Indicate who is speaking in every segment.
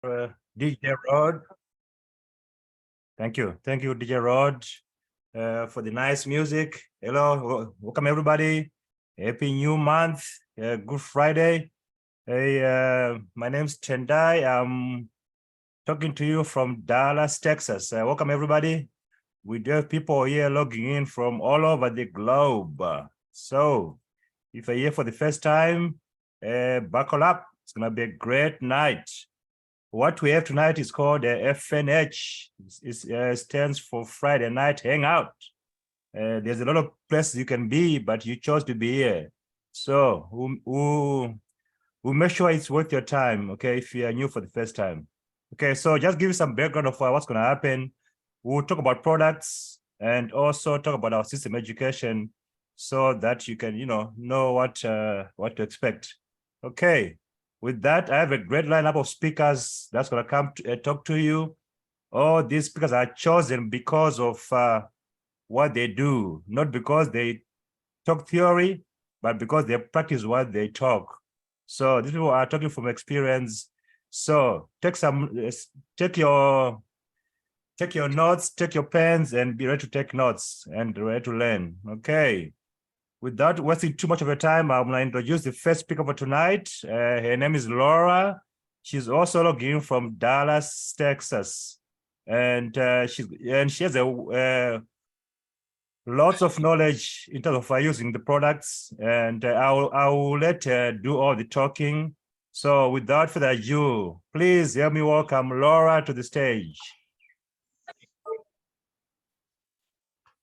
Speaker 1: DJ Rod. Thank you, DJ Rod, for the nice music. Hello, welcome everybody. Happy New Month. Good Friday. Hey, my name's Tendai. I'm talking to you from Dallas, Texas. Welcome everybody. We do have people here logging in from all over the globe. So, if you're here for the first time, buckle up. It's gonna be a great night. What we have tonight is called FNH. It stands for Friday Night Hangout. There's a lot of places you can be, but you chose to be here. So we'll make sure it's worth your time, okay, if you're new for the first time. Okay, so just give you some background of what's going to happen. We'll talk about products and also talk about our system education so that you can, know what to expect. Okay. With that, I have a great lineup of speakers that's going to come to talk to you. All these speakers are chosen because of what they do, not because they talk theory, but because they practice what they talk. So these people are talking from experience. So take your notes, take your pens, and be ready to take notes and ready to learn. Okay. Without wasting too much of your time, I'm going to introduce the first speaker for tonight. Her name is Laura. She's also logging from Dallas, Texas, and she has lots of knowledge in terms of using the products. And I will let her do all the talking. So, without further ado, please help me welcome Laura to the stage.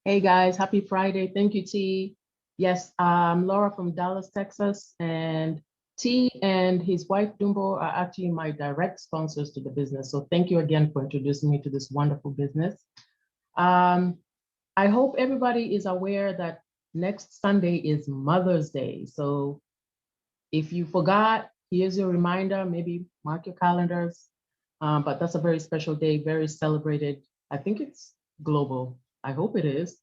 Speaker 2: Hey guys, happy Friday. Thank you, T. Yes, I'm Laura from Dallas, Texas, and T and his wife Dumbo are actually my direct sponsors to the business. So thank you again for introducing me to this wonderful business. I hope everybody is aware that next Sunday is Mother's Day. So if you forgot, here's your reminder, maybe mark your calendars. But that's a very special day, very celebrated. I think it's global. I hope it is.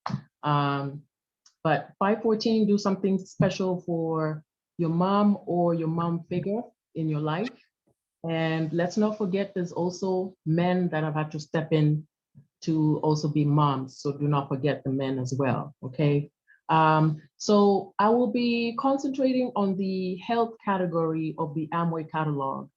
Speaker 2: But 514, do something special for your mom or your mom figure in your life. And let's not forget, there's also men that have had to step in to also be moms. So do not forget the men as well, okay? So I will be concentrating on the health category of the Amway catalog.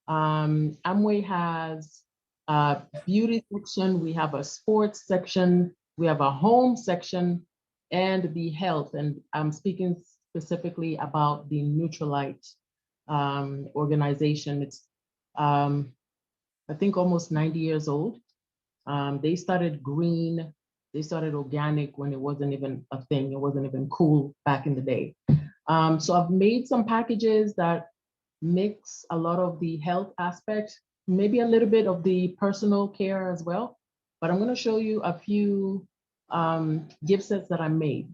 Speaker 2: Amway has a beauty section, we have a sports section, we have a home section, and the health. And I'm speaking specifically about the Neutralite organization. It's, I think, almost 90 years old. They started green, they started organic when it wasn't even a thing. It wasn't even cool back in the day. So I've made some packages that mix a lot of the health aspect, maybe a little bit of the personal care as well. But I'm going to show you a few gift sets that I made.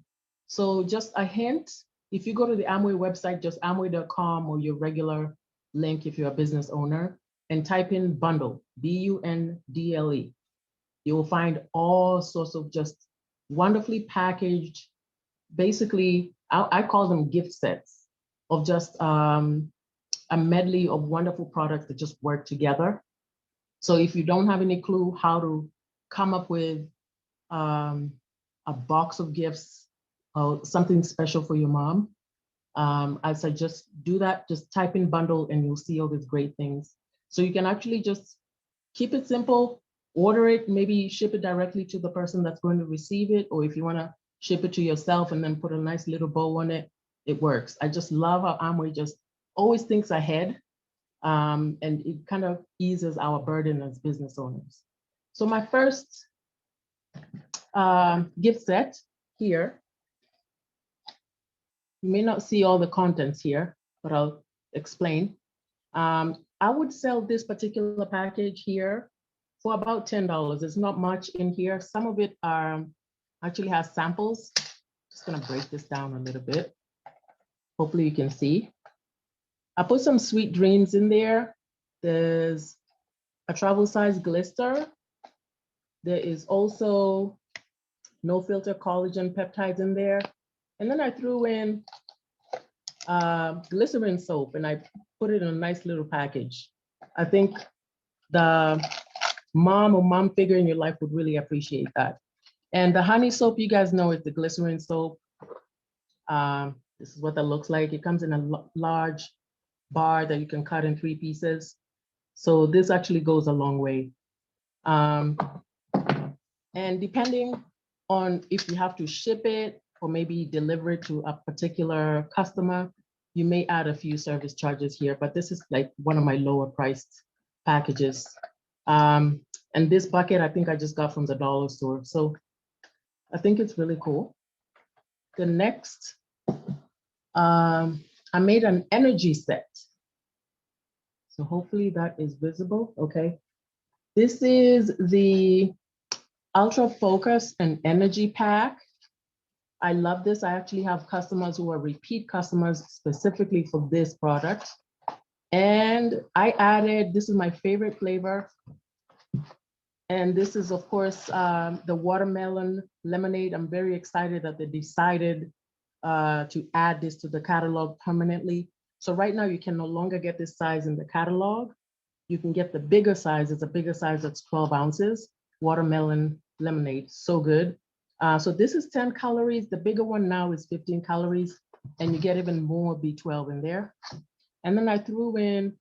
Speaker 2: So just a hint, if you go to the Amway website, just amway.com or your regular link if you're a business owner, and type in bundle, BUNDLE. You will find all sorts of just wonderfully packaged, basically, I call them gift sets of just a medley of wonderful products that just work together. So if you don't have any clue how to come up with a box of gifts or something special for your mom, I suggest do that. Just type in bundle and you'll see all these great things. So you can actually just keep it simple, order it, maybe ship it directly to the person that's going to receive it. Or if you want to ship it to yourself and then put a nice little bow on it, it works. I just love how Amway just always thinks ahead, and it kind of eases our burden as business owners. So my first gift set here, you may not see all the contents here, but I'll explain. I would sell this particular package here for about $10. There's not much in here. Some of it actually has samples. Just gonna break this down a little bit. Hopefully you can see. I put some sweet dreams in there. There's a travel size blister. There is also no filter collagen peptides in there. And then I threw in glycerin soap and I put it in a nice little package. I think the mom or mom figure in your life would really appreciate that. And the honey soap, you guys know, is the glycerin soap. This is what that looks like. It comes in a large bar that you can cut in 3 pieces. So this actually goes a long way. And depending on if you have to ship it or maybe deliver it to a particular customer, you may add a few service charges here, but this is like one of my lower priced packages. And this bucket, I think I just got from the dollar store. So I think it's really cool. The next, I made an energy set. So hopefully that is visible, okay. This is the Ultra Focus and Energy Pack. I love this. I actually have customers who are repeat customers specifically for this product. And I added, this is my favorite flavor. And this is, of course, the watermelon lemonade. I'm very excited that they decided to add this to the catalog permanently. So right now you can no longer get this size in the catalog. You can get the bigger size. It's a bigger size that's 12 ounces. Watermelon lemonade, so good. So this is 10 calories. The bigger one now is 15 calories, and you get even more B12 in there. And then I threw in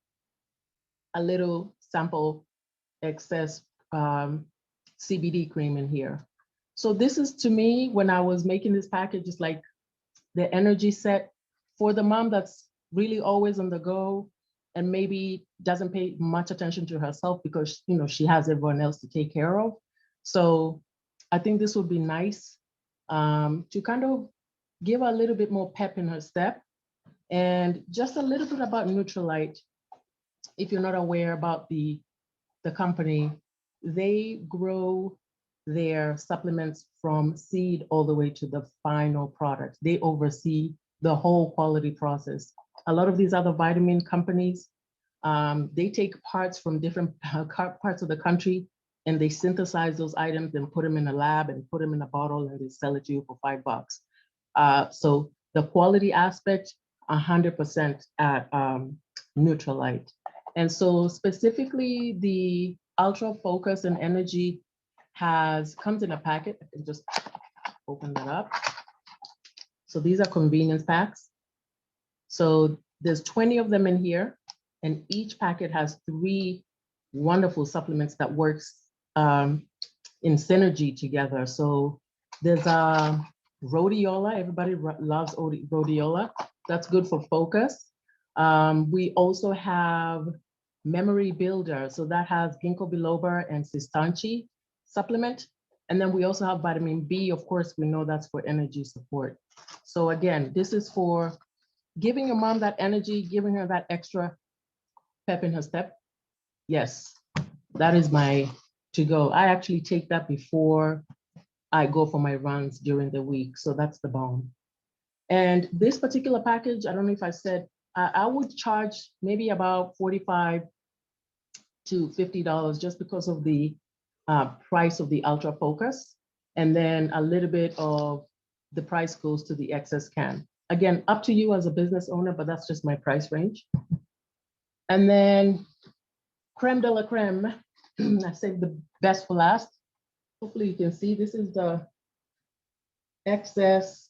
Speaker 2: a little sample excess CBD cream in here. So this is, to me, when I was making this package, it's like the energy set for the mom that's really always on the go and maybe doesn't pay much attention to herself because, you know, she has everyone else to take care of. So I think this would be nice to kind of give a little bit more pep in her step. And just a little bit about Nutrilite. If you're not aware about the company, they grow their supplements from seed all the way to the final product. They oversee the whole quality process. A lot of these other vitamin companies, they take parts from different parts of the country and they synthesize those items and put them in a lab and put them in a bottle and they sell it to you for $5. So the quality aspect, 100% at Nutrilite. And so specifically the Ultra Focus and Energy comes in a packet. I can just open that up. So these are convenience packs. So there's 20 of them in here, and each packet has 3 wonderful supplements that works in synergy together. So there's rhodiola. Everybody loves rhodiola. That's good for focus. We also have memory builder. So that has ginkgo biloba and sistanchi supplement. And then we also have vitamin B. Of course, we know that's for energy support. So again, this is for giving your mom that energy, giving her that extra pep in her step. Yes, that is my to go. I actually take that before I go for my runs during the week. So that's the bomb. And this particular package, I don't know if I said, I would charge maybe about $45 to $50 just because of the price of the Ultra Focus. And then a little bit of the price goes to the excess can. Again, up to you as a business owner, but that's just my price range. And then creme de la creme, I saved the best for last. Hopefully you can see, this is the excess.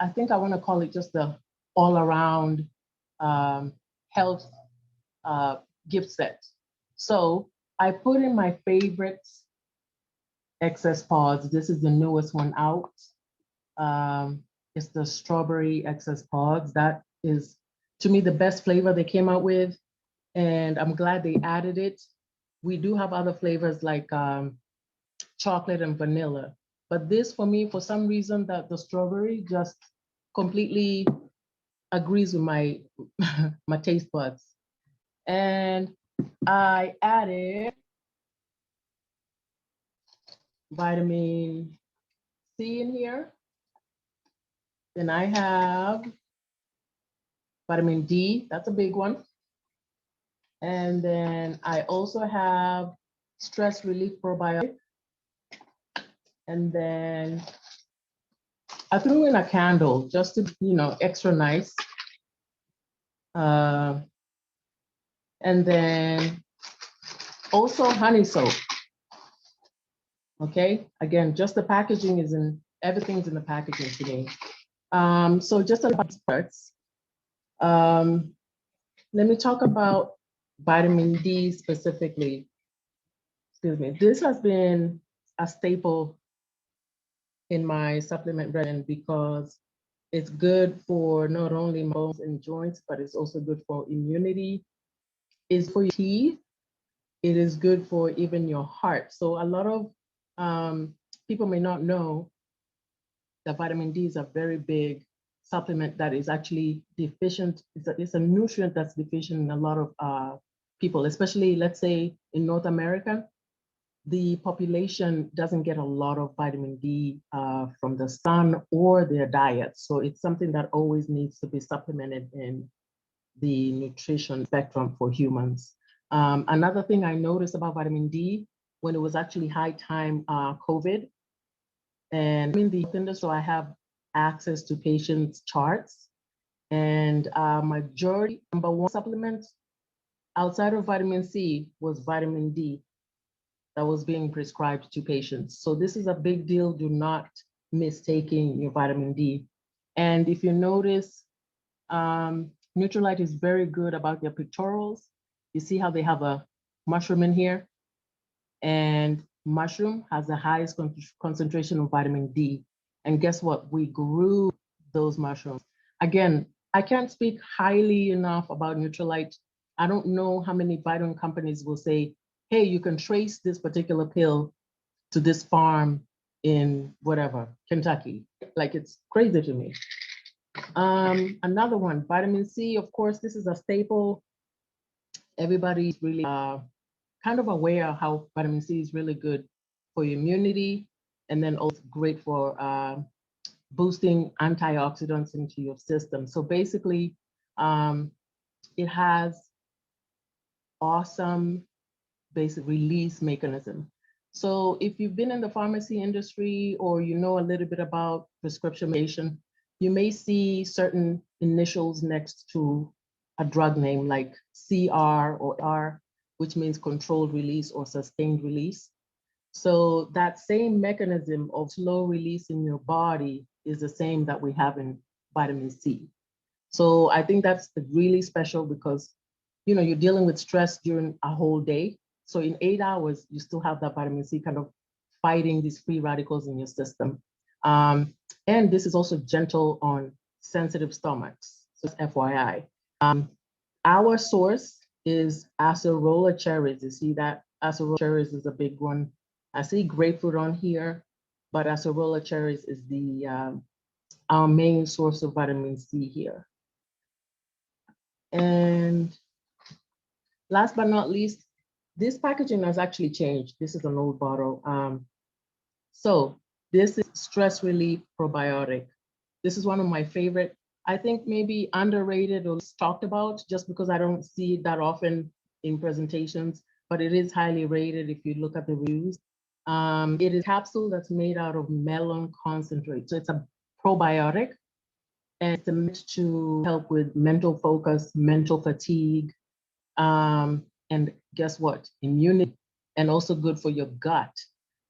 Speaker 2: I think I want to call it just the all around health gift set. So I put in my favorites excess pods. This is the newest one out. It's the strawberry excess pods. That is, to me, the best flavor they came out with. And I'm glad they added it. We do have other flavors like chocolate and vanilla. But this, for me, for some reason, that the strawberry just completely agrees with my my taste buds. And I added vitamin C in here. Then I have vitamin D, that's a big one. And then I also have stress relief probiotic. And then I threw in a candle just to, you know, extra nice. And then also honey soap. Okay, again, just the packaging is in, everything's in the packaging today. So just about parts. Let me talk about vitamin D specifically. Excuse me. This has been a staple in my supplement regimen because it's good for not only bones and joints, but it's also good for immunity. It's for your teeth. It is good for even your heart. So a lot of people may not know that vitamin D is a very big supplement that is actually deficient. It's a nutrient that's deficient in a lot of people, especially let's say in North America. The population doesn't get a lot of vitamin D from the sun or their diet. So it's something that always needs to be supplemented in the nutrition spectrum for humans. Another thing I noticed about vitamin D when it was actually high time COVID, and in the industry, so I have access to patients' charts, and majority number one supplement outside of vitamin C was vitamin D that was being prescribed to patients. So this is a big deal. Do not mistaking your vitamin D. And if you notice, Nutrilite is very good about their pectorals. You see how they have a mushroom in here? And mushroom has the highest concentration of vitamin D. And guess what? We grew those mushrooms. Again, I can't speak highly enough about Nutrilite. I don't know how many vitamin companies will say, hey, you can trace this particular pill to this farm in whatever, Kentucky. Like, it's crazy to me. Another one, vitamin C, of course, this is a staple. Everybody's really kind of aware of how vitamin C is really good for your immunity, and then also great for boosting antioxidants into your system. So basically, it has awesome basic release mechanism. So if you've been in the pharmacy industry or you know a little bit about prescription medication, you may see certain initials next to a drug name like CR or R, which means controlled release or sustained release. So that same mechanism of slow release in your body is the same that we have in vitamin C. So I think that's really special because, you know, you're dealing with stress during a whole day. So in 8 hours, you still have that vitamin C kind of fighting these free radicals in your system. And this is also gentle on sensitive stomachs, so FYI. Our source is acerola cherries. You see that? Acerola cherries is a big one. I see grapefruit on here, but acerola cherries is our main source of vitamin C here. And last but not least, this packaging has actually changed. This is an old bottle. So this is stress relief probiotic. This is one of my favorite, I think maybe underrated or talked about just because I don't see it that often in presentations, but it is highly rated if you look at the reviews. It is a capsule that's made out of melon concentrate. So it's a probiotic, and it's meant to help with mental focus, mental fatigue, and guess what? Immunity, and also good for your gut.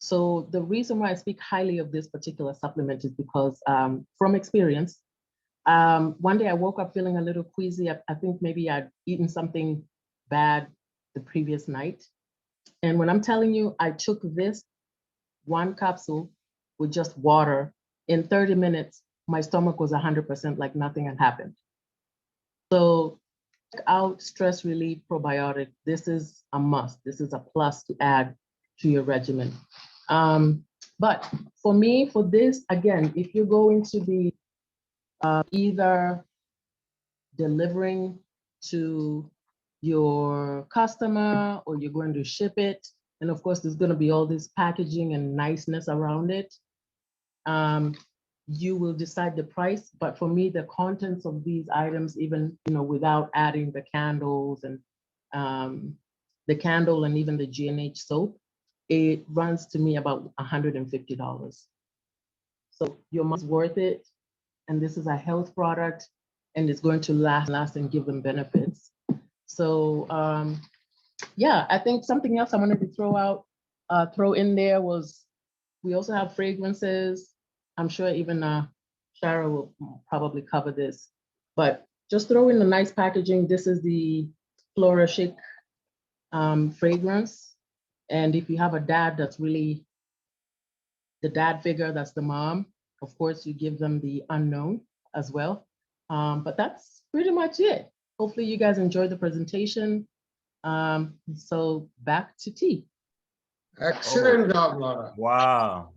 Speaker 2: So the reason why I speak highly of this particular supplement is because from experience, one day I woke up feeling a little queasy. I think maybe I'd eaten something bad the previous night. And when I'm telling you, I took this one capsule with just water. In 30 minutes, my stomach was 100% like nothing had happened. So check out stress relief probiotic. This is a must. This is a plus to add to your regimen. But for me, for this, again, if you're going to be either delivering to your customer or you're going to ship it, and of course, there's going to be all this packaging and niceness around it, you will decide the price. But for me, the contents of these items, even without adding the candles and the candle and even the G&H soap, it runs to me about $150. So your money's worth it, and this is a health product, and it's going to last and give them benefits. So yeah, I think something else I wanted to throw in there was, we also have fragrances. I'm sure even Shara will probably cover this, but just throw in the nice packaging. This is the Flora Chic fragrance. And if you have a dad that's really the dad figure, that's the mom, of course, you give them the unknown as well. But that's pretty much it. Hopefully you guys enjoyed the presentation. So back to T.
Speaker 3: Excellent job, Laura.
Speaker 1: Wow.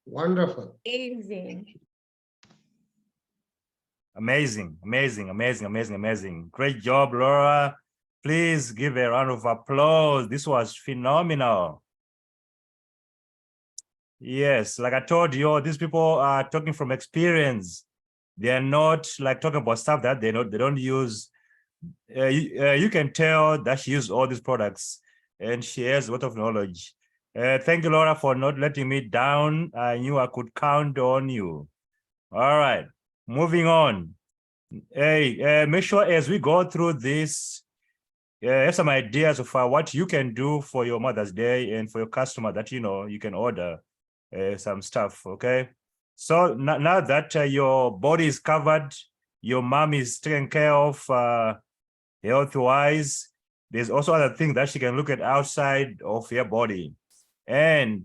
Speaker 3: Wonderful.
Speaker 4: Amazing.
Speaker 1: Amazing, amazing, amazing, amazing, amazing. Great job, Laura. Please give a round of applause. This was phenomenal. Yes, like I told you, these people are talking from experience. They're not like talking about stuff that they don't use. You can tell that she used all these products and she has a lot of knowledge. Thank you, Laura, for not letting me down. I knew I could count on you. All right, moving on. Hey, make sure as we go through this, have some ideas of what you can do for your Mother's Day and for your customer that you can order some stuff. Okay, so now that your body is covered, your mom is taken care of health-wise, there's also other things that she can look at outside of your body. And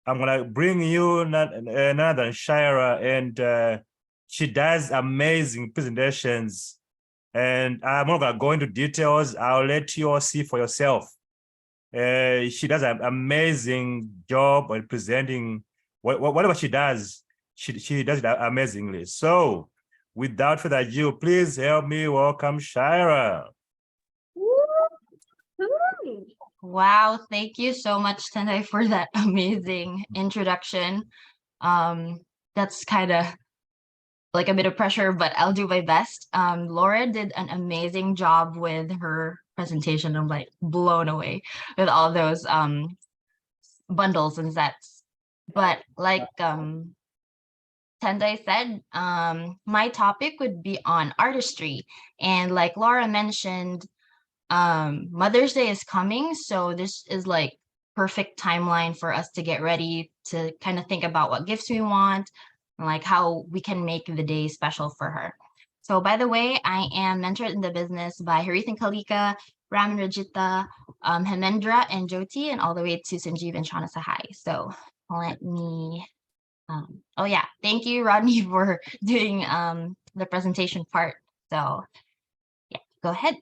Speaker 1: I'm gonna bring you another Shira, and she does amazing presentations. And I'm not gonna go into details. I'll let you all see for yourself. She does an amazing job at presenting whatever she does. She does it amazingly. So, without further ado, please help me welcome Shira.
Speaker 4: Wow, thank you so much, Tendai, for that amazing introduction. That's kind of like a bit of pressure, but I'll do my best. Laura did an amazing job with her presentation. I'm like blown away with all those bundles and sets. But like Tendai said, my topic would be on artistry. And like Laura mentioned, Mother's Day is coming, so this is like perfect timeline for us to get ready to kind of think about what gifts we want and like how we can make the day special for her. So by the way, I am mentored in the business by Harith and Kalika, Ram and Rajita, Hemendra and Jyoti, and all the way to Sanjeev and Shauna Sahai. So let me, oh yeah, thank you, Rodney, for doing the presentation part. So yeah, go ahead.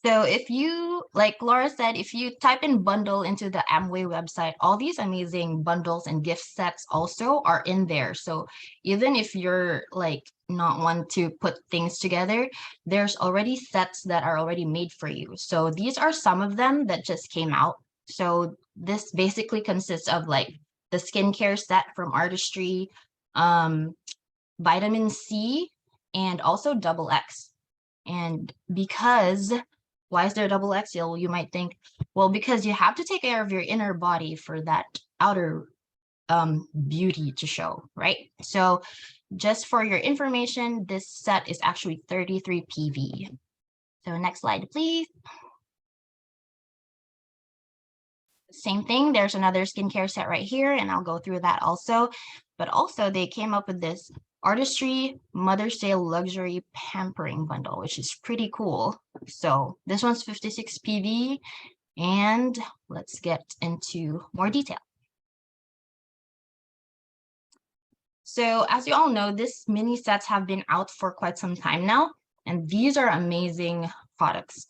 Speaker 4: So if you, like Laura said, if you type in bundle into the Amway website, all these amazing bundles and gift sets also are in there. So even if you're like not one to put things together, there's already sets that are already made for you. So these are some of them that just came out. So this basically consists of like the skincare set from Artistry, vitamin C, and also double X. And because why is there double XL? You might think, well, because you have to take care of your inner body for that outer beauty to show, right? So just for your information, this set is actually 33 PV. So next slide, please. Same thing, there's another skincare set right here, and I'll go through that also. But also they came up with this Artistry Mother's Day Luxury Pampering Bundle, which is pretty cool. So this one's 56 PV, and let's get into more detail. So as you all know, this mini sets have been out for quite some time now, and these are amazing products.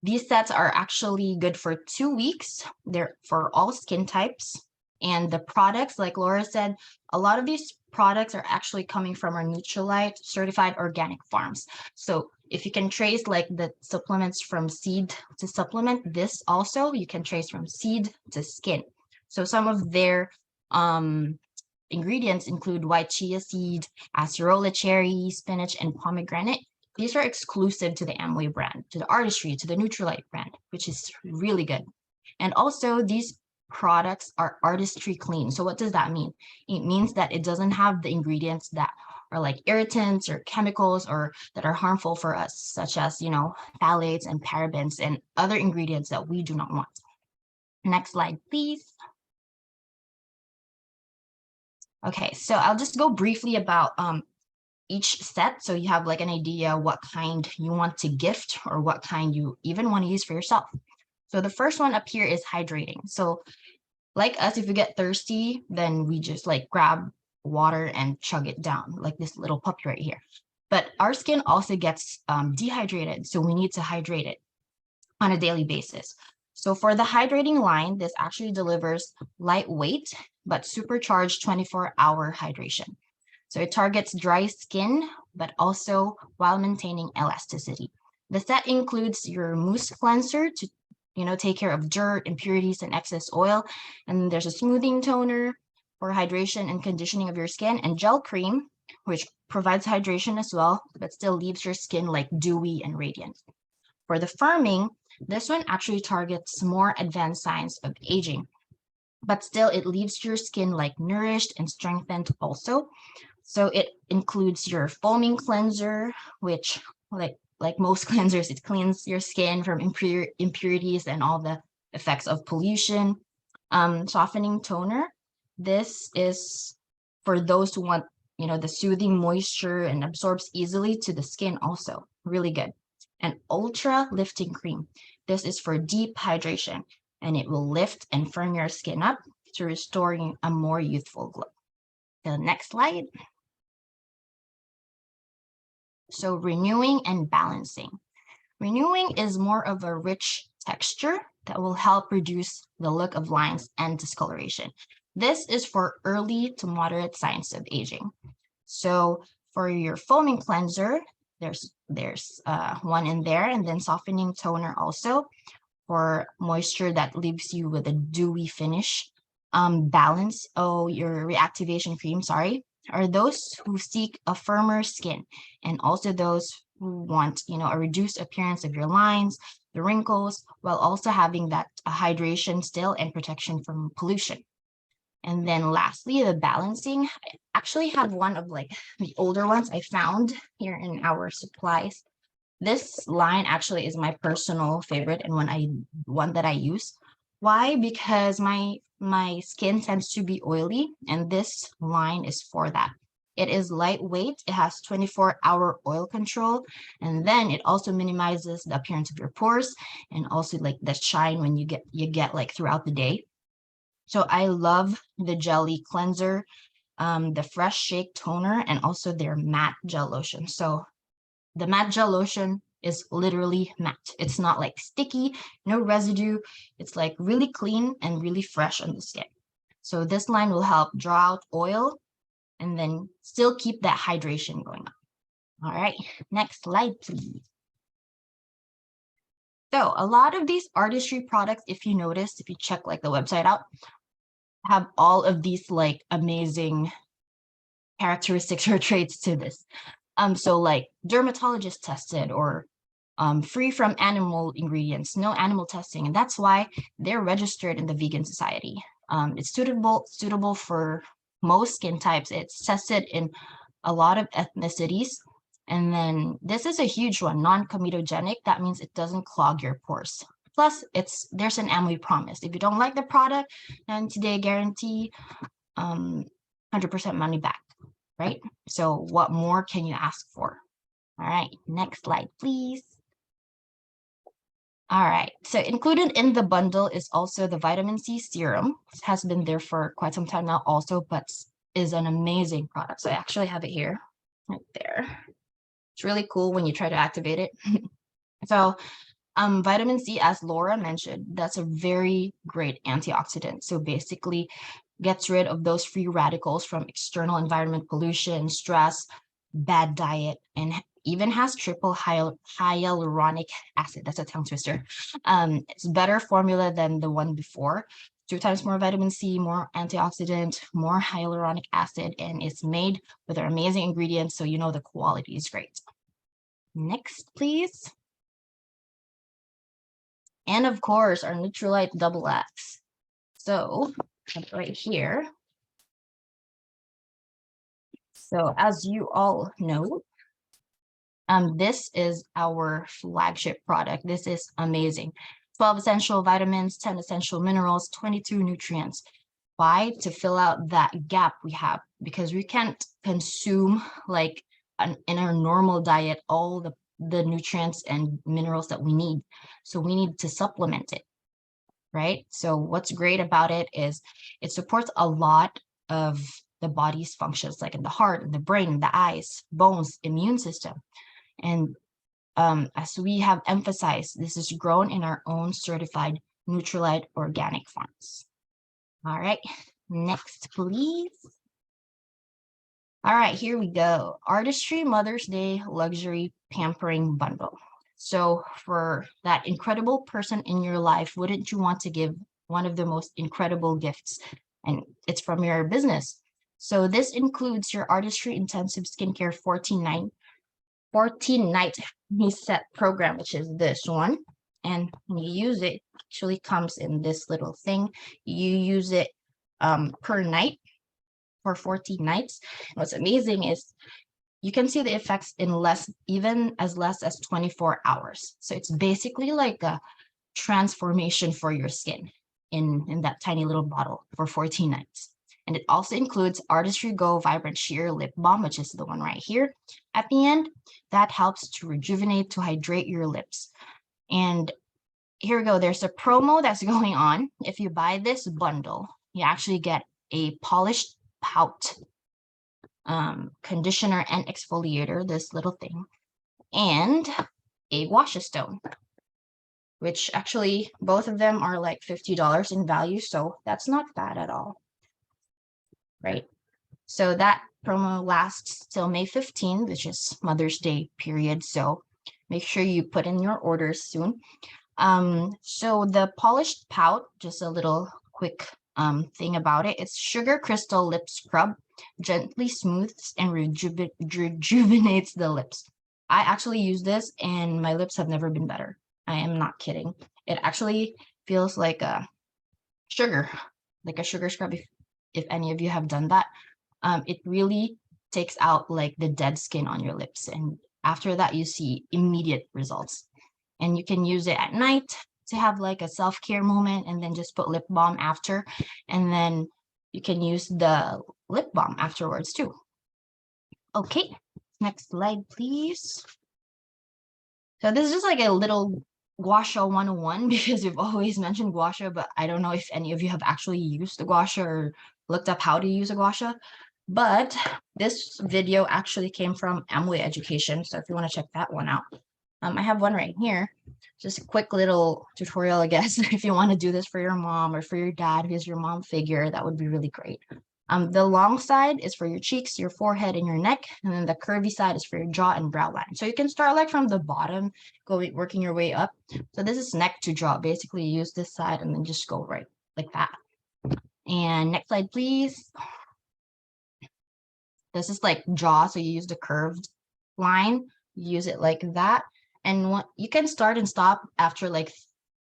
Speaker 4: These sets are actually good for 2 weeks. They're for all skin types. And the products, like Laura said, a lot of these products are actually coming from our Nutrilite certified organic farms. So if you can trace like the supplements from seed to supplement, this also you can trace from seed to skin. So some of their ingredients include white chia seed, acerola cherry, spinach, and pomegranate. These are exclusive to the Amway brand, to the Artistry, to the Nutrilite brand, which is really good. And also these products are Artistry clean. So what does that mean? It means that it doesn't have the ingredients that are like irritants or chemicals or that are harmful for us, such as, phthalates and parabens and other ingredients that we do not want. Next slide, please. Okay, so I'll just go briefly about each set so you have like an idea what kind you want to gift or what kind you even want to use for yourself. So the first one up here is hydrating. So like us, if you get thirsty, then we just like grab water and chug it down like this little puppy right here. But our skin also gets dehydrated, so we need to hydrate it on a daily basis. So for the hydrating line, this actually delivers lightweight but supercharged 24-hour hydration. So it targets dry skin, but also while maintaining elasticity. The set includes your mousse cleanser to take care of dirt, impurities, and excess oil. And there's a smoothing toner for hydration and conditioning of your skin, and gel cream, which provides hydration as well, but still leaves your skin like dewy and radiant. For the firming, this one actually targets more advanced signs of aging, but still it leaves your skin like nourished and strengthened also. So it includes your foaming cleanser, which like most cleansers, it cleans your skin from impurities and all the effects of pollution. Softening toner, this is for those who want, the soothing moisture and absorbs easily to the skin also, really good. And ultra lifting cream, this is for deep hydration and it will lift and firm your skin up to restoring a more youthful glow. The next slide. So renewing and balancing. Renewing is more of a rich texture that will help reduce the look of lines and discoloration. This is for early to moderate signs of aging. So for your foaming cleanser, there's one in there, and then softening toner also for moisture that leaves you with a dewy finish. Your reactivation cream, are those who seek a firmer skin, and also those who want, a reduced appearance of your lines, the wrinkles, while also having that hydration still and protection from pollution. And then lastly, the balancing. I actually have one of like the older ones I found here in our supplies. This line actually is my personal favorite and one that I use. Why? Because my skin tends to be oily, and this line is for that. It is lightweight, it has 24-hour oil control, and then it also minimizes the appearance of your pores and also like the shine when you get like throughout the day. So I love the jelly cleanser, the fresh shake toner, and also their matte gel lotion. So the matte gel lotion is literally matte. It's not like sticky, no residue. It's like really clean and really fresh on the skin. So this line will help draw out oil and then still keep that hydration going on. All right, next slide, please. So a lot of these artistry products, if you notice, if you check like the website out, have all of these like amazing characteristics or traits to this. So like dermatologist tested or free from animal ingredients, no animal testing. And that's why they're registered in the Vegan Society. It's suitable for most skin types. It's tested in a lot of ethnicities. And then this is a huge one, non-comedogenic. That means it doesn't clog your pores. Plus, there's an Amway promise. If you don't like the product, 90-day guarantee, 100% money back, right? So what more can you ask for? All right, next slide, please. All right, so included in the bundle is also the vitamin C serum. It has been there for quite some time now also, but is an amazing product. So I actually have it here, right there. It's really cool when you try to activate it. So vitamin C, as Laura mentioned, that's a very great antioxidant. So basically gets rid of those free radicals from external environment pollution, stress, bad diet, and even has triple hyaluronic acid. That's a tongue twister. It's better formula than the one before. 2 times more vitamin C, more antioxidant, more hyaluronic acid, and it's made with our amazing ingredients, so the quality is great. Next, please. And of course, our Neutralite Double X. So right here. So as you all know, this is our flagship product. This is amazing. 12 essential vitamins, 10 essential minerals, 22 nutrients. Why? To fill out that gap we have, because we can't consume like in our normal diet all the nutrients and minerals that we need. So we need to supplement it, right? So what's great about it is it supports a lot of the body's functions, like in the heart, in the brain, the eyes, bones, immune system. And as we have emphasized, this is grown in our own certified Nutrilite organic farms. All right, next, please. All right, here we go. Artistry Mother's Day Luxury Pampering Bundle. So for that incredible person in your life, wouldn't you want to give one of the most incredible gifts? And it's from your business. So this includes your Artistry Intensive Skincare 14-night reset program, which is this one. And when you use it, actually comes in this little thing. You use it per night for 14 nights. What's amazing is you can see the effects in even as less as 24 hours. So it's basically like a transformation for your skin in that tiny little bottle for 14 nights. And it also includes Artistry Go Vibrant Sheer Lip Balm, which is the one right here at the end. That helps to rejuvenate, to hydrate your lips. And here we go. There's a promo that's going on. If you buy this bundle, you actually get a polished pout conditioner and exfoliator, this little thing, and a wash-a-stone, which actually both of them are like $50 in value. So that's not bad at all. Right. So that promo lasts till May 15th, which is Mother's Day period. So make sure you put in your orders soon. So the polished pout, just a little quick thing about it. It's sugar crystal lip scrub, gently smooths and rejuvenates the lips. I actually use this and my lips have never been better. I am not kidding. It actually feels like a sugar scrub. If any of you have done that, it really takes out like the dead skin on your lips. And after that, you see immediate results. And you can use it at night to have like a self-care moment and then just put lip balm after. And then you can use the lip balm afterwards too. Okay, next slide, please. So this is just like a little gua sha 101 because we've always mentioned gua sha, but I don't know if any of you have actually used the gua sha or looked up how to use a gua sha. But this video actually came from Amway Education. So if you want to check that one out, I have one right here. Just a quick little tutorial, I guess, if you want to do this for your mom or for your dad, who's your mom figure, that would be really great. The long side is for your cheeks, your forehead, and your neck, and then the curvy side is for your jaw and brow line. So you can start like from the bottom, working your way up. So this is neck to jaw. Basically, you use this side and then just go right like that. And next slide, please. This is like jaw, so you use the curved line, you use it like that. And what you can start and stop after like,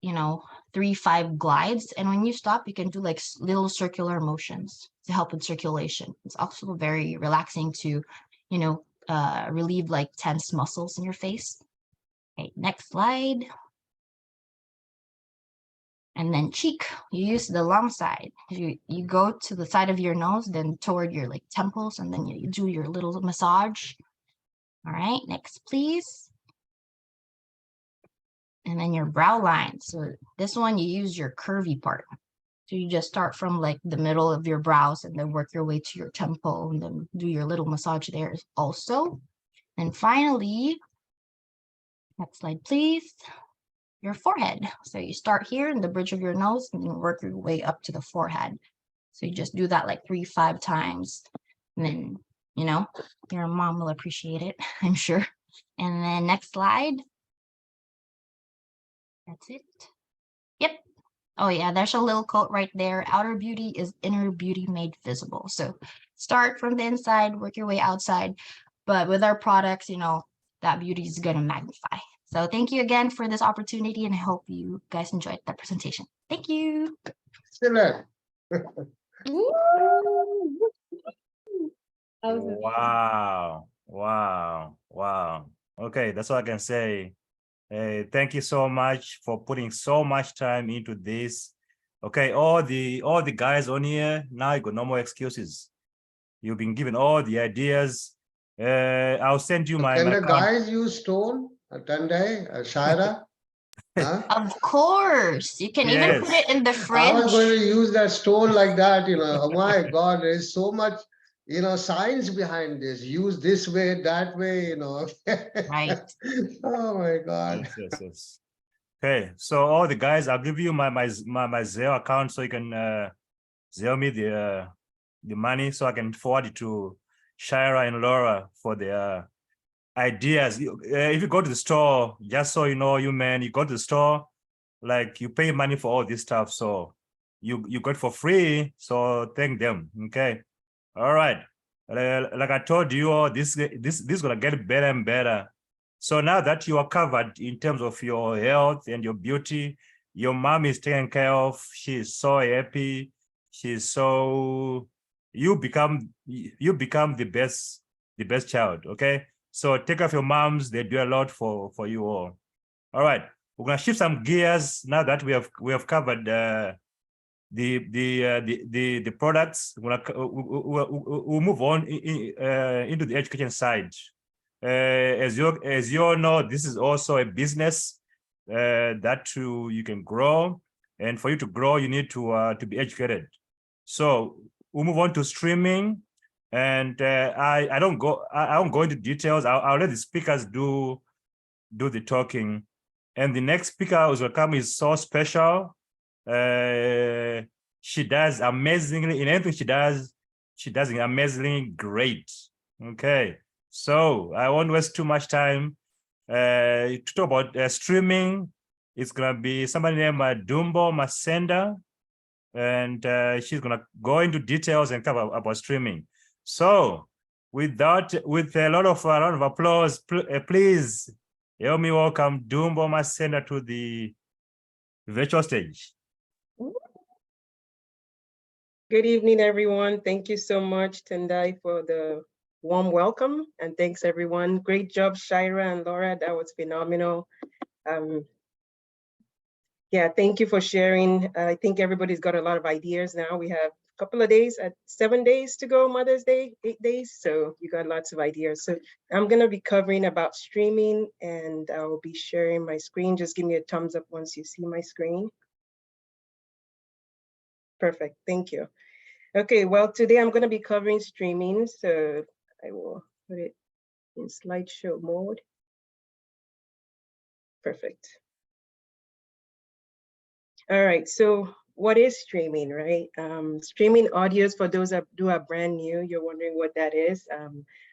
Speaker 4: 3-5 glides. And when you stop, you can do like little circular motions to help with circulation. It's also very relaxing to, relieve like tense muscles in your face. Okay, next slide. And then cheek, you use the long side. You go to the side of your nose, then toward your like temples, and then you do your little massage. All right, next, please. And then your brow line. So this one, you use your curvy part. So you just start from like the middle of your brows and then work your way to your temple and then do your little massage there also. And finally, next slide, please. Your forehead. So you start here in the bridge of your nose and then work your way up to the forehead. So you just do that like 3-5 times. And then, your mom will appreciate it, I'm sure. And then next slide. That's it. Yep. Oh yeah, there's a little quote right there. Outer beauty is inner beauty made visible. So start from the inside, work your way outside. But with our products, that beauty is going to magnify. So thank you again for this opportunity, and I hope you guys enjoyed that presentation. Thank you.
Speaker 3: Excellent.
Speaker 1: Wow. Wow. Wow. Okay, that's all I can say. Thank you so much for putting so much time into this. Okay, all the guys on here, now you got no more excuses. You've been given all the ideas. I'll send you my
Speaker 3: Can the
Speaker 1: account.
Speaker 3: guys use stone, Tandai, Shaira? Huh?
Speaker 4: Of course, you can even put
Speaker 1: Yes.
Speaker 4: it in the
Speaker 3: I was going
Speaker 4: fridge.
Speaker 3: to use that stone like that, Oh my God, there's so much, science behind this. Use this way, that way.
Speaker 4: Right.
Speaker 3: Oh my God.
Speaker 1: Yes, yes, yes. Okay, so all the guys, I'll give you my Zelle account so you can Zelle me the money so I can forward it to Shira and Laura for their ideas. If you go to the store, just so you know, you go to the store, like you pay money for all this stuff, so you got it for free. So thank them. Okay, all right. Like I told you, this gonna get better and better. So now that you are covered in terms of your health and your beauty, your mom is taken care of. She is so happy. She's so you become the best child. Okay. So take off your moms. They do a lot for you all. All right. We're gonna shift some gears now that we have covered the products. We'll move on into the education side. As you all know, this is also a business that you can grow, and for you to grow, you need to be educated. So we'll move on to streaming, and I don't go into details. I'll let the speakers do the talking, and the next speaker who's gonna come is so special. She does amazingly in anything she does amazingly great. Okay, so I won't waste too much time to talk about streaming. It's gonna be somebody named Dumbo Masenda, and she's gonna go into details and cover about streaming. So with a lot of applause, please help me welcome Dumbo Masenda to the virtual stage.
Speaker 5: Good evening, everyone. Thank you so much, Tendai, for the warm welcome. And thanks, everyone. Great job, Shira and Laura. That was phenomenal. Yeah, thank you for sharing. I think everybody's got a lot of ideas now. We have a couple of days, 7 days to go, Mother's Day, 8 days. So you got lots of ideas. So I'm going to be covering about streaming, and I'll be sharing my screen. Just give me a thumbs up once you see my screen. Perfect. Thank you. Okay, well, today I'm going to be covering streaming, so I will put it in slideshow mode. Perfect. All right, so what is streaming, right? Streaming audios, for those who are brand new, you're wondering what that is.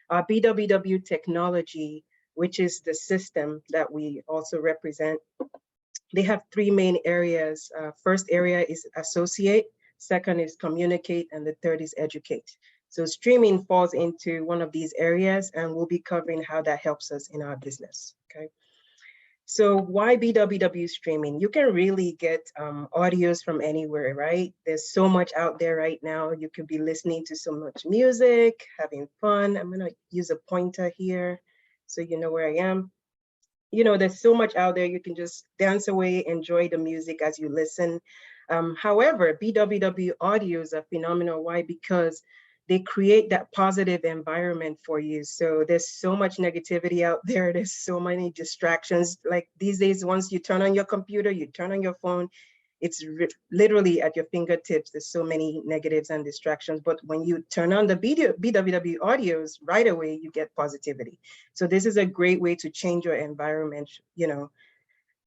Speaker 5: Our BWW technology, which is the system that we also represent, they have 3 main areas. First area is associate, second is communicate, and the third is educate. So streaming falls into one of these areas, and we'll be covering how that helps us in our business, okay? So why BWW streaming? You can really get audios from anywhere, right? There's so much out there right now. You could be listening to so much music, having fun. I'm gonna use a pointer here so you know where I am. There's so much out there. You can just dance away, enjoy the music as you listen. However, BWW audios are phenomenal. Why? Because they create that positive environment for you. So there's so much negativity out there. There's so many distractions. Like these days, once you turn on your computer, you turn on your phone, it's literally at your fingertips. There's so many negatives and distractions. But when you turn on the BWW audios, right away, you get positivity. So this is a great way to change your environment,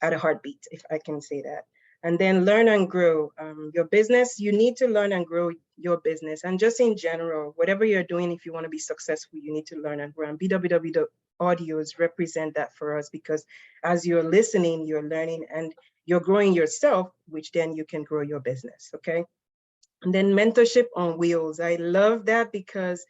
Speaker 5: at a heartbeat, if I can say that. And then learn and grow your business. You need to learn and grow your business. And just in general, whatever you're doing, if you want to be successful, you need to learn and grow. And BWW audios represent that for us, because as you're listening, you're learning and you're growing yourself, which then you can grow your business, okay? And then mentorship on wheels. I love that because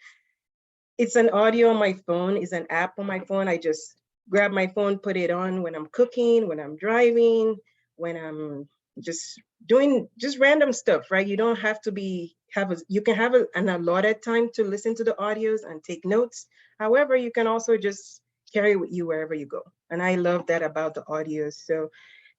Speaker 5: it's an audio on my phone, it's an app on my phone. I just grab my phone, put it on when I'm cooking, when I'm driving, when I'm just doing random stuff, right? You don't have to be you can have an allotted time to listen to the audios and take notes. However, you can also just carry it with you wherever you go. And I love that about the audios. So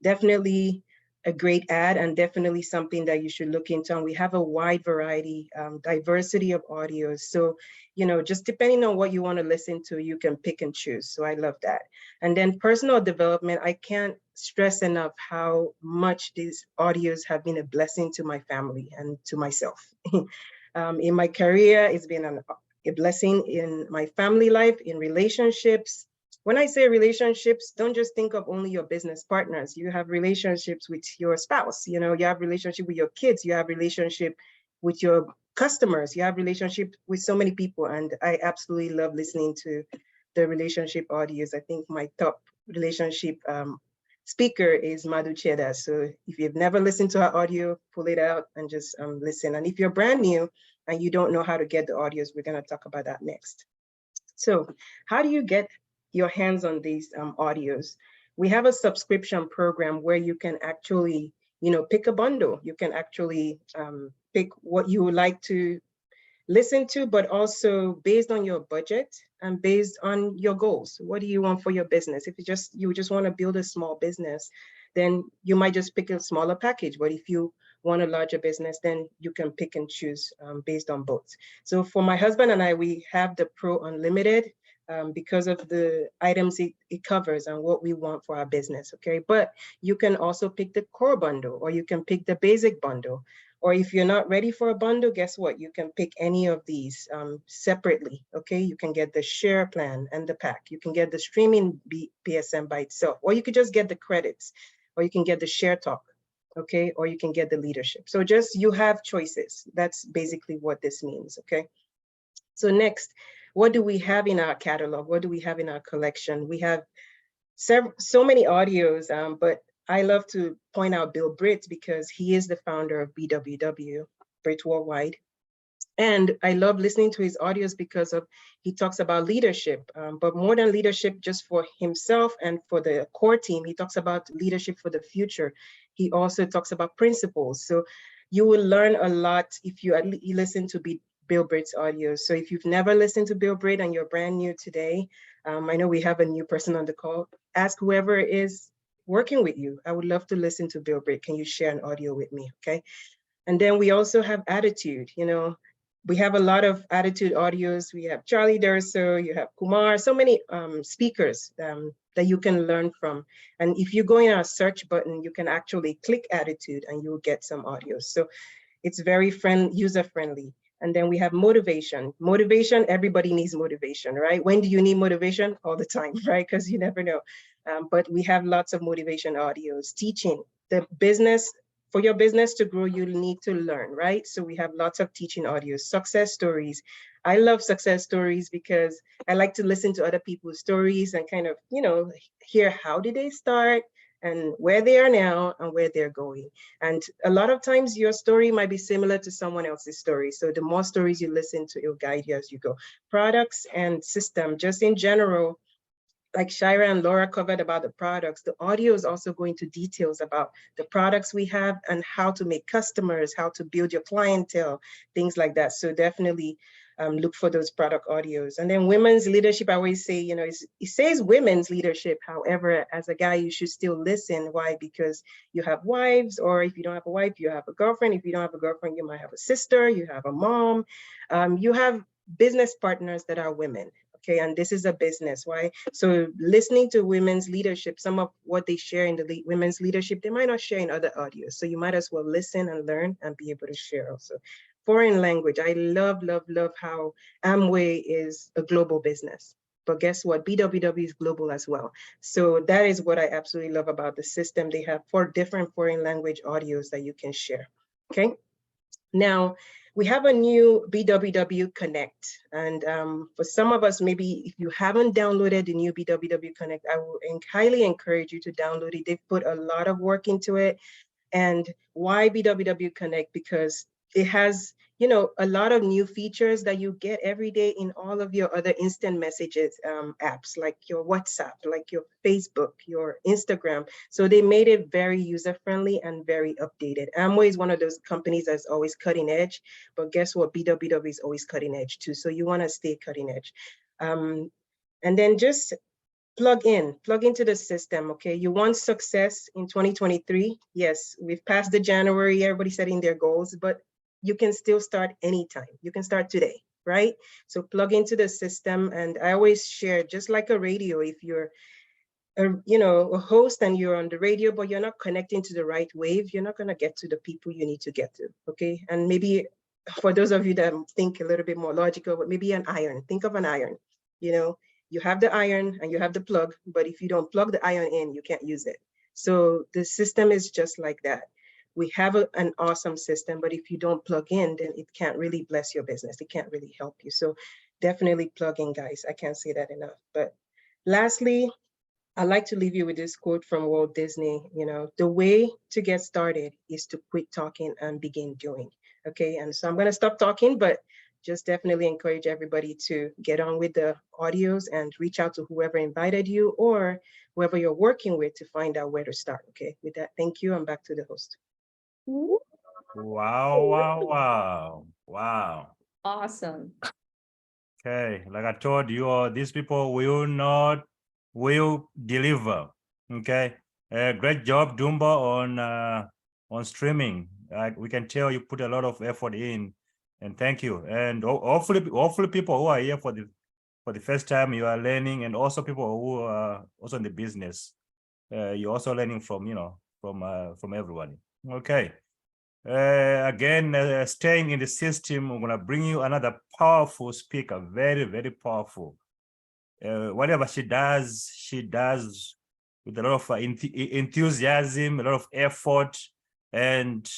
Speaker 5: definitely a great ad, and definitely something that you should look into. And we have a wide variety, diversity of audios. So, you know, just depending on what you want to listen to, you can pick and choose. So I love that. And then personal development, I can't stress enough how much these audios have been a blessing to my family and to myself. In my career, it's been a blessing in my family life, in relationships. When I say relationships, don't just think of only your business partners. You have relationships with your spouse, you know, you have relationship with your kids, you have relationship with your customers, you have relationship with so many people. And I absolutely love listening to the relationship audios. I think my top relationship speaker is Madhu Cheda. So if you've never listened to her audio, pull it out and just listen. And if you're brand new and you don't know how to get the audios, we're going to talk about that next. So how do you get your hands on these audios? We have a subscription program where you can actually, you know, pick a bundle. You can actually pick what you would like to listen to, but also based on your budget and based on your goals. What do you want for your business? If you just want to build a small business, then you might just pick a smaller package. But if you want a larger business, then you can pick and choose based on both. So for my husband and I, we have the Pro Unlimited because of the items it covers and what we want for our business, okay? But you can also pick the core bundle, or you can pick the basic bundle. Or if you're not ready for a bundle, guess what? You can pick any of these separately, okay? You can get the share plan and the pack. You can get the streaming PSM by itself, or you could just get the credits, or you can get the share talk, okay? Or you can get the leadership. So just, you have choices. That's basically what this means, okay? So next, what do we have in our catalog? What do we have in our collection? We have so many audios, but I love to point out Bill Britt because he is the founder of BWW, Britt Worldwide. And I love listening to his audios because he talks about leadership, but more than leadership just for himself and for the core team, he talks about leadership for the future. He also talks about principles. So you will learn a lot if you listen to Bill Britt's audios. So if you've never listened to Bill Britt and you're brand new today, I know we have a new person on the call. Ask whoever is working with you. I would love to listen to Bill Britt. Can you share an audio with me? Okay. And then we also have Attitude. You know, we have a lot of Attitude audios. We have Charlie D'Urso, you have Kumar, so many speakers that you can learn from. And if you go in our search button, you can actually click Attitude and you'll get some audios. So it's very user-friendly. And then we have motivation. Motivation, everybody needs motivation, right? When do you need motivation? All the time, right? Because you never know. But we have lots of motivation audios. Teaching, for your business to grow, you need to learn, right? So we have lots of teaching audios. Success stories. I love success stories because I like to listen to other people's stories and kind of, you know, hear how did they start and where they are now and where they're going. And a lot of times your story might be similar to someone else's story. So the more stories you listen to, it'll guide you as you go. Products and system, just in general, like Shira and Laura covered about the products, the audio is also going to details about the products we have and how to make customers, how to build your clientele, things like that. So definitely look for those product audios. And then women's leadership, I always say, you know, it says women's leadership. However, as a guy, you should still listen. Why? Because you have wives, or if you don't have a wife, you have a girlfriend. If you don't have a girlfriend, you might have a sister, you have a mom, you have business partners that are women. Okay, and this is a business, right? So listening to women's leadership, some of what they share in the women's leadership, they might not share in other audios. So you might as well listen and learn and be able to share also. Foreign language, I love, love, love how Amway is a global business. But guess what? BWW is global as well. So that is what I absolutely love about the system. They have 4 different foreign language audios that you can share, okay? Now, we have a new BWW Connect. And for some of us, maybe if you haven't downloaded the new BWW Connect, I will highly encourage you to download it. They've put a lot of work into it. And why BWW Connect? Because it has you know, a lot of new features that you get every day in all of your other instant messages apps, like your WhatsApp, like your Facebook, your Instagram. So they made it very user-friendly and very updated. Amway is one of those companies that's always cutting edge, but guess what? BWW is always cutting edge too. So you want to stay cutting edge. And then just plug into the system, okay? You want success in 2023. Yes, we've passed the January, everybody's setting their goals, but you can still start anytime. You can start today, right? So plug into the system. And I always share, just like a radio, if you're a host and you're on the radio, but you're not connecting to the right wave, you're not gonna get to the people you need to get to, okay? And maybe for those of you that think a little bit more logical, but maybe an iron, think of an iron, you know, you have the iron and you have the plug, but if you don't plug the iron in, you can't use it. So the system is just like that. We have an awesome system, but if you don't plug in, then it can't really bless your business. It can't really help you. So definitely plug in, guys. I can't say that enough. But lastly, I'd like to leave you with this quote from Walt Disney, you know, the way to get started is to quit talking and begin doing. Okay, and so I'm going to stop talking, but just definitely encourage everybody to get on with the audios and reach out to whoever invited you or whoever you're working with to find out where to start. Okay, with that, thank you. I'm back to the host.
Speaker 1: Wow.
Speaker 6: Awesome.
Speaker 1: Okay, like I told you, these people will deliver. Okay, great job, Dumba, on streaming. We can tell you put a lot of effort in, and thank you. And hopefully people who are here for the first time, you are learning, and also people who are also in the business, you're also learning from from everybody. Okay. Again, staying in the system, I'm gonna bring you another powerful speaker, very, very powerful. Whatever she does with a lot of enthusiasm, a lot of effort, and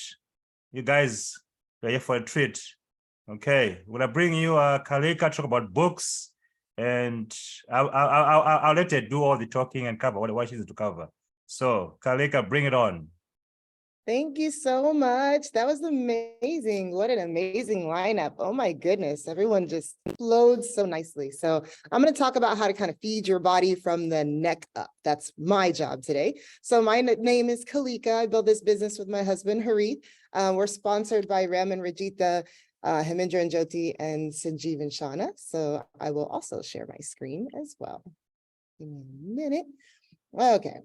Speaker 1: you guys are here for a treat. Okay, we're gonna bring you Kalika talk about books, and I'll let her do all the talking and cover what she needs to cover. So Kalika, bring it on.
Speaker 7: Thank you so much. That was amazing. What an amazing lineup. Oh my goodness. Everyone just flowed so nicely. So I'm going to talk about how to kind of feed your body from the neck up. That's my job today. So my name is Kalika. I built this business with my husband, Harith. We're sponsored by Ram and Rajita, Hemendra and Jyoti, and Sanjeev and Shauna. So I will also share my screen as well. Give me a minute. Okay.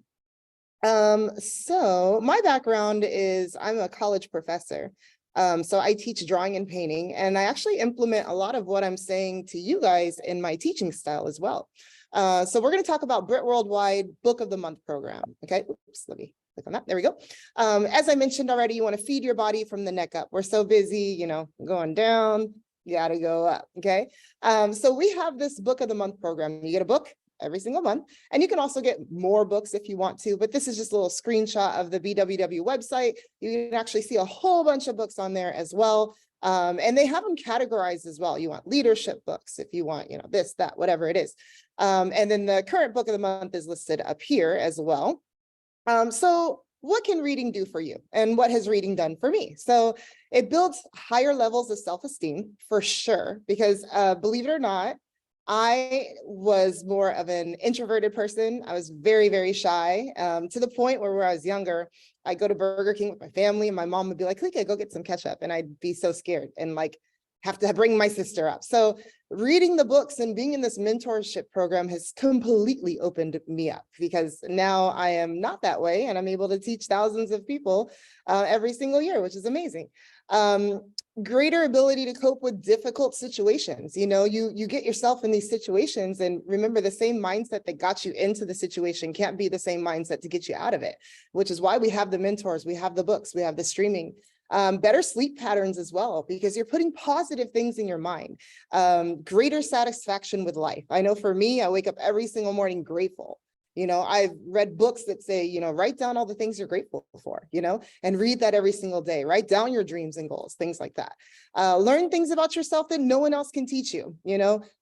Speaker 7: So my background is I'm a college professor. So I teach drawing and painting, and I actually implement a lot of what I'm saying to you guys in my teaching style as well. So we're going to talk about Brit Worldwide Book of the Month program. Okay, oops, let me click on that. There we go. As I mentioned already, you want to feed your body from the neck up. We're so busy, going down, you got to go up. Okay. So we have this Book of the Month program. You get a book every single month. And you can also get more books if you want to, but this is just a little screenshot of the BWW website. You can actually see a whole bunch of books on there as well. And they have them categorized as well. You want leadership books if you want, this, that, whatever it is. And then the current book of the month is listed up here as well. So what can reading do for you? And what has reading done for me? So it builds higher levels of self-esteem for sure, because believe it or not, I was more of an introverted person. I was very, very shy, to the point where I was younger, I'd go to Burger King with my family and my mom would be like, "Lika, go get some ketchup." And I'd be so scared and have to bring my sister up. So reading the books and being in this mentorship program has completely opened me up, because now I am not that way and I'm able to teach thousands of people every single year, which is amazing. Greater ability to cope with difficult situations. You get yourself in these situations, and remember, the same mindset that got you into the situation can't be the same mindset to get you out of it, which is why we have the mentors, we have the books, we have the streaming. Better sleep patterns as well, because you're putting positive things in your mind. Greater satisfaction with life. I know for me, I wake up every single morning grateful. I've read books that say, write down all the things you're grateful for, and read that every single day. Write down your dreams and goals, things like that. Learn things about yourself that no one else can teach you.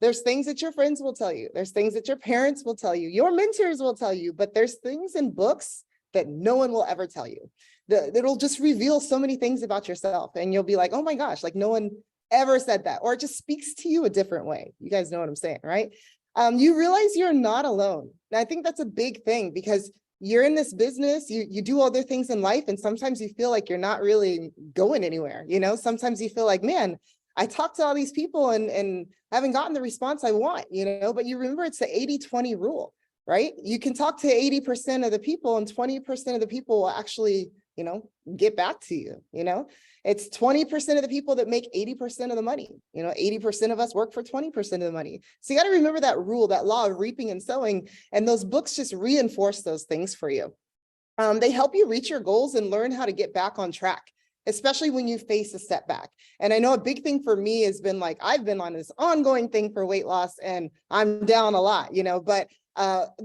Speaker 7: There's things that your friends will tell you. There's things that your parents will tell you. Your mentors will tell you, but there's things in books that no one will ever tell you. it'll just reveal so many things about yourself, and you'll be like, oh my gosh, like no one ever said that, or it just speaks to you a different way. You guys know what I'm saying, right? You realize you're not alone. And I think that's a big thing, because you're in this business, you do other things in life, and sometimes you feel like you're not really going anywhere. You know, sometimes you feel like, man, I talked to all these people and haven't gotten the response I want, you know, but you remember it's the 80-20 rule, right? You can talk to 80% of the people, and 20% of the people will actually, you know, get back to you. You know, it's 20% of the people that make 80% of the money. You know, 80% of us work for 20% of the money. So you got to remember that rule, that law of reaping and sowing, and those books just reinforce those things for you. They help you reach your goals and learn how to get back on track, especially when you face a setback. And I know a big thing for me has been like, I've been on this ongoing thing for weight loss, and I'm down a lot, you know, but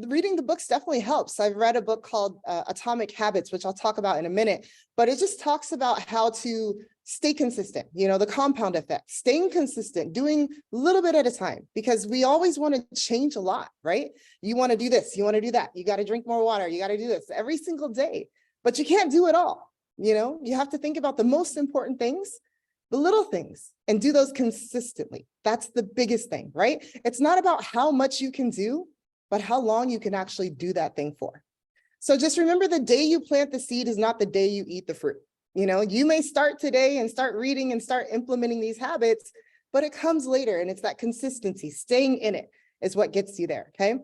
Speaker 7: reading the books definitely helps. I've read a book called Atomic Habits, which I'll talk about in a minute, but it just talks about how to stay consistent, you know, the compound effect, staying consistent, doing a little bit at a time, because we always want to change a lot, right? You want to do this, you want to do that, you got to drink more water, you got to do this every single day, but you can't do it all. You know, you have to think about the most important things, the little things, and do those consistently. That's the biggest thing, right? It's not about how much you can do, but how long you can actually do that thing for. So just remember, the day you plant the seed is not the day you eat the fruit. You know, you may start today and start reading and start implementing these habits, but it comes later, and it's that consistency, staying in it is what gets you there, okay?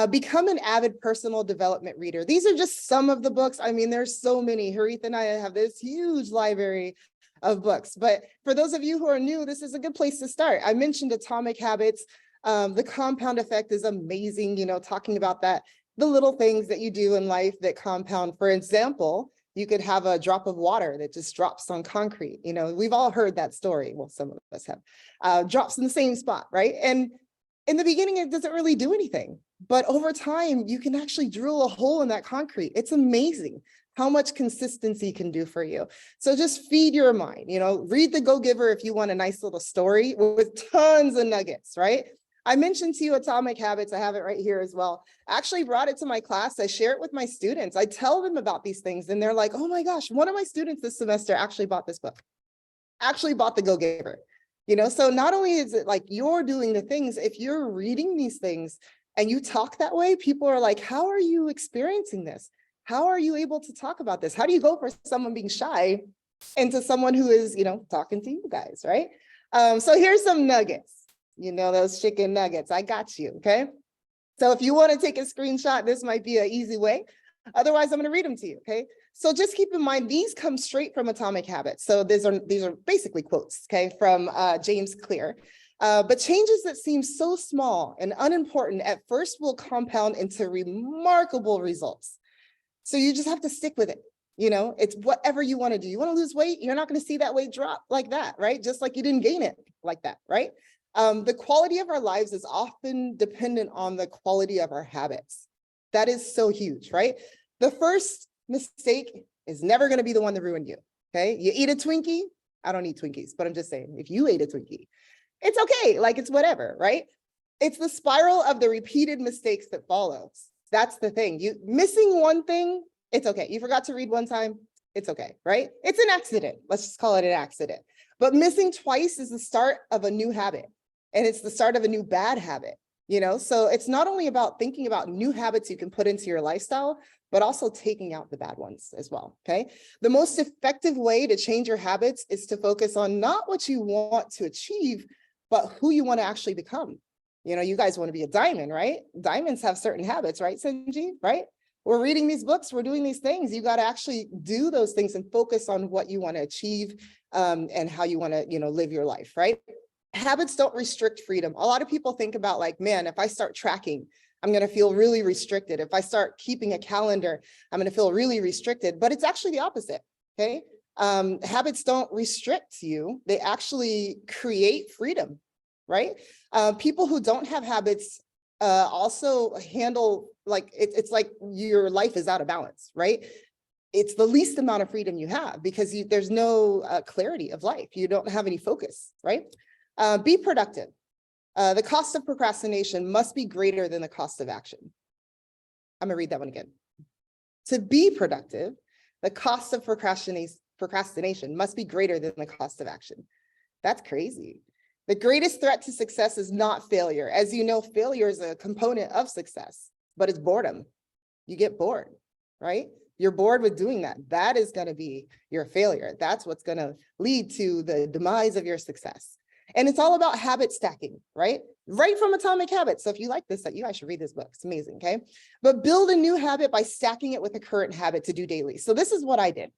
Speaker 7: Become an avid personal development reader. These are just some of the books. I mean, there's so many. Harith and I have this huge library of books, but for those of you who are new, this is a good place to start. I mentioned Atomic Habits. The compound effect is amazing, you know, talking about that, the little things that you do in life that compound. For example, you could have a drop of water that just drops on concrete. You know, we've all heard that story. Well, some of us have, drops in the same spot, right? And in the beginning, it doesn't really do anything, but over time, you can actually drill a hole in that concrete. It's amazing how much consistency can do for you. So just feed your mind, you know, read The Go-Giver if you want a nice little story with tons of nuggets, right? I mentioned to you Atomic Habits. I have it right here as well. I actually brought it to my class. I share it with my students. I tell them about these things, and they're like, oh my gosh, one of my students this semester actually bought this book, actually bought The Go-Giver. You know, so not only is it like you're doing the things, if you're reading these things and you talk that way, people are like, how are you experiencing this? How are you able to talk about this? How do you go from someone being shy into someone who is, you know, talking to you guys, right? So here's some nuggets, you know, those chicken nuggets. I got you, okay? So if you want to take a screenshot, this might be an easy way. Otherwise, I'm going to read them to you, okay? So just keep in mind, these come straight from Atomic Habits. So these are basically quotes, okay, from James Clear. But changes that seem so small and unimportant at first will compound into remarkable results. So you just have to stick with it. You know, it's whatever you want to do. You want to lose weight, you're not going to see that weight drop like that, right? Just like you didn't gain it like that, right? The quality of our lives is often dependent on the quality of our habits. That is so huge, right? The first mistake is never going to be the one that ruined you, okay? You eat a Twinkie. I don't eat Twinkies, but I'm just saying, if you ate a Twinkie, it's okay. Like, it's whatever, right? It's the spiral of the repeated mistakes that follows. That's the thing. You missing one thing, it's okay. You forgot to read one time, it's okay, right? It's an accident. Let's just call it an accident. But missing twice is the start of a new habit. And it's the start of a new bad habit, you know? So it's not only about thinking about new habits you can put into your lifestyle, but also taking out the bad ones as well, okay? The most effective way to change your habits is to focus on not what you want to achieve, but who you want to actually become. You know, you guys want to be a diamond, right? Diamonds have certain habits, right, Sanjeev, right? We're reading these books, we're doing these things. You got to actually do those things and focus on what you want to achieve and how you want to, you know, live your life, right? Habits don't restrict freedom. A lot of people think about like, man, if I start tracking, I'm going to feel really restricted. If I start keeping a calendar, I'm going to feel really restricted, but it's actually the opposite, okay? Habits don't restrict you. They actually create freedom, right? People who don't have habits also handle, like, it's like your life is out of balance, right? It's the least amount of freedom you have because there's no clarity of life. You don't have any focus, right? Be productive. The cost of procrastination must be greater than the cost of action. I'm gonna read that one again. To be productive, the cost of procrastination must be greater than the cost of action. That's crazy. The greatest threat to success is not failure. As you know, failure is a component of success, but it's boredom. You get bored, right? You're bored with doing that. That is going to be your failure. That's what's going to lead to the demise of your success. And it's all about habit stacking, right? Right from Atomic Habits. So if you like this, you guys should read this book. It's amazing, okay? But build a new habit by stacking it with a current habit to do daily. So this is what I did.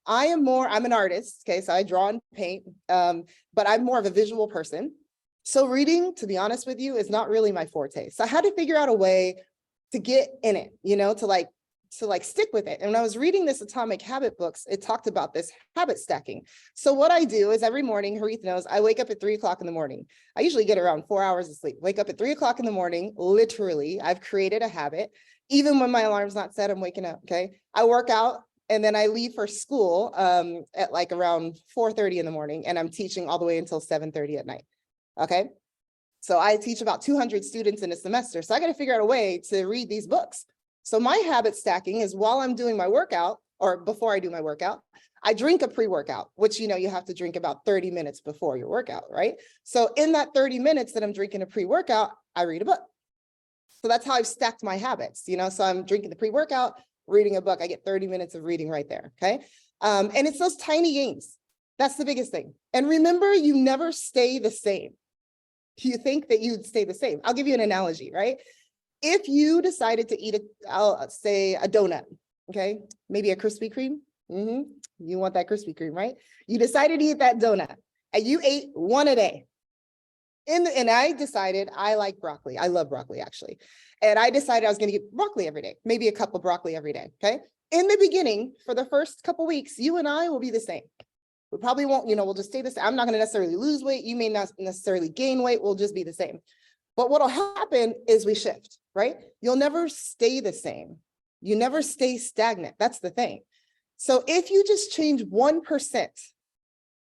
Speaker 7: I'm an artist, okay? So I draw and paint, but I'm more of a visual person. So reading, to be honest with you, is not really my forte. So I had to figure out a way to get in it, you know, to stick with it. And when I was reading this Atomic Habit books, it talked about this habit stacking. So what I do is every morning, Harith knows, I wake up at 3 o'clock in the morning. I usually get around 4 hours of sleep. Wake up at 3 o'clock in the morning, literally, I've created a habit. Even when my alarm's not set, I'm waking up, okay? I work out and then I leave for school at like around 4:30 in the morning, and I'm teaching all the way until 7:30 at night, okay? So I teach about 200 students in a semester. So I got to figure out a way to read these books. So my habit stacking is while I'm doing my workout, or before I do my workout, I drink a pre-workout, which, you know, you have to drink about 30 minutes before your workout, right? So in that 30 minutes that I'm drinking a pre-workout, I read a book. So that's how I've stacked my habits, you know, so I'm drinking the pre-workout, reading a book, I get 30 minutes of reading right there, okay? And it's those tiny gains. That's the biggest thing. And remember, you never stay the same. You think that you'd stay the same. I'll give you an analogy, right? If you decided to eat I'll say a donut, okay? Maybe a Krispy Kreme. You want that Krispy Kreme, right? You decided to eat that donut and you ate one a day. And I decided I like broccoli. I love broccoli, actually. And I decided I was going to eat broccoli every day, maybe a cup of broccoli every day, okay? In the beginning, for the first couple of weeks, you and I will be the same. We probably won't, you know, we'll just stay the same. I'm not going to necessarily lose weight. You may not necessarily gain weight. We'll just be the same. But what'll happen is we shift, right? You'll never stay the same. You never stay stagnant. That's the thing. So if you just change 1%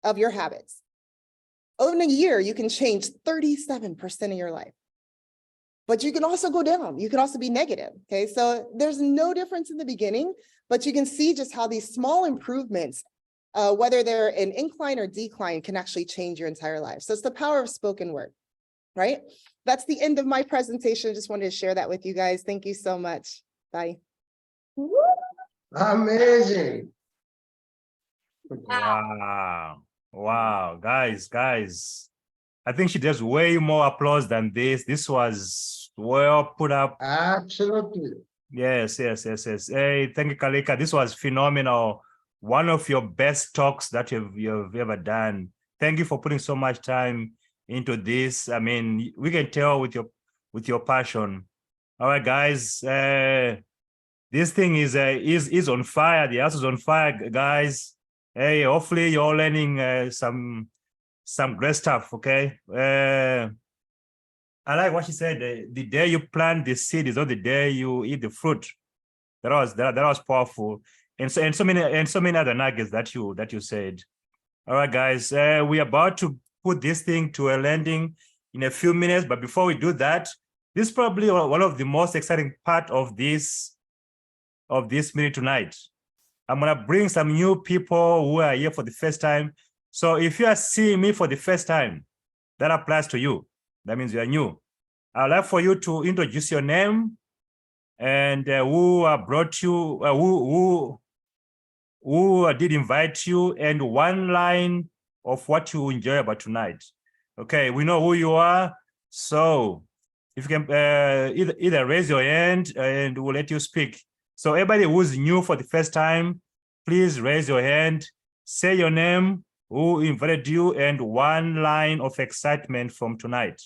Speaker 7: of your habits, over a year, you can change 37% of your life. But you can also go down. You can also be negative, okay? So there's no difference in the beginning, but you can see just how these small improvements, whether they're an incline or decline, can actually change your entire life. So it's the power of spoken word, right? That's the end of my presentation. Just wanted to share that with you guys. Thank you so much. Bye.
Speaker 3: Amazing.
Speaker 1: Wow. Wow. Guys. I think she deserves way more applause than this. This was well put up.
Speaker 3: Absolutely.
Speaker 1: Yes. Hey, thank you, Kalika. This was phenomenal. One of your best talks that you've ever done. Thank you for putting so much time into this. I mean, we can tell with your passion. All right, guys. This thing is on fire. The house is on fire, guys. Hey, hopefully you're learning some great stuff. Okay. I like what she said. The day you plant the seed is not the day you eat the fruit. That was powerful. And so many other nuggets that you said. All right, guys. We're about to put this thing to a landing in a few minutes. But before we do that, this is probably one of the most exciting part of this meeting tonight. I'm gonna bring some new people who are here for the first time. So if you are seeing me for the first time, that applies to you. That means you are new. I'd like for you to introduce your name and who brought you, who did invite you, and one line of what you enjoy about tonight. Okay, we know who you are. So if you can either raise your hand and we'll let you speak. So everybody who's new for the first time, please raise your hand, say your name, who invited you, and one line of excitement from tonight.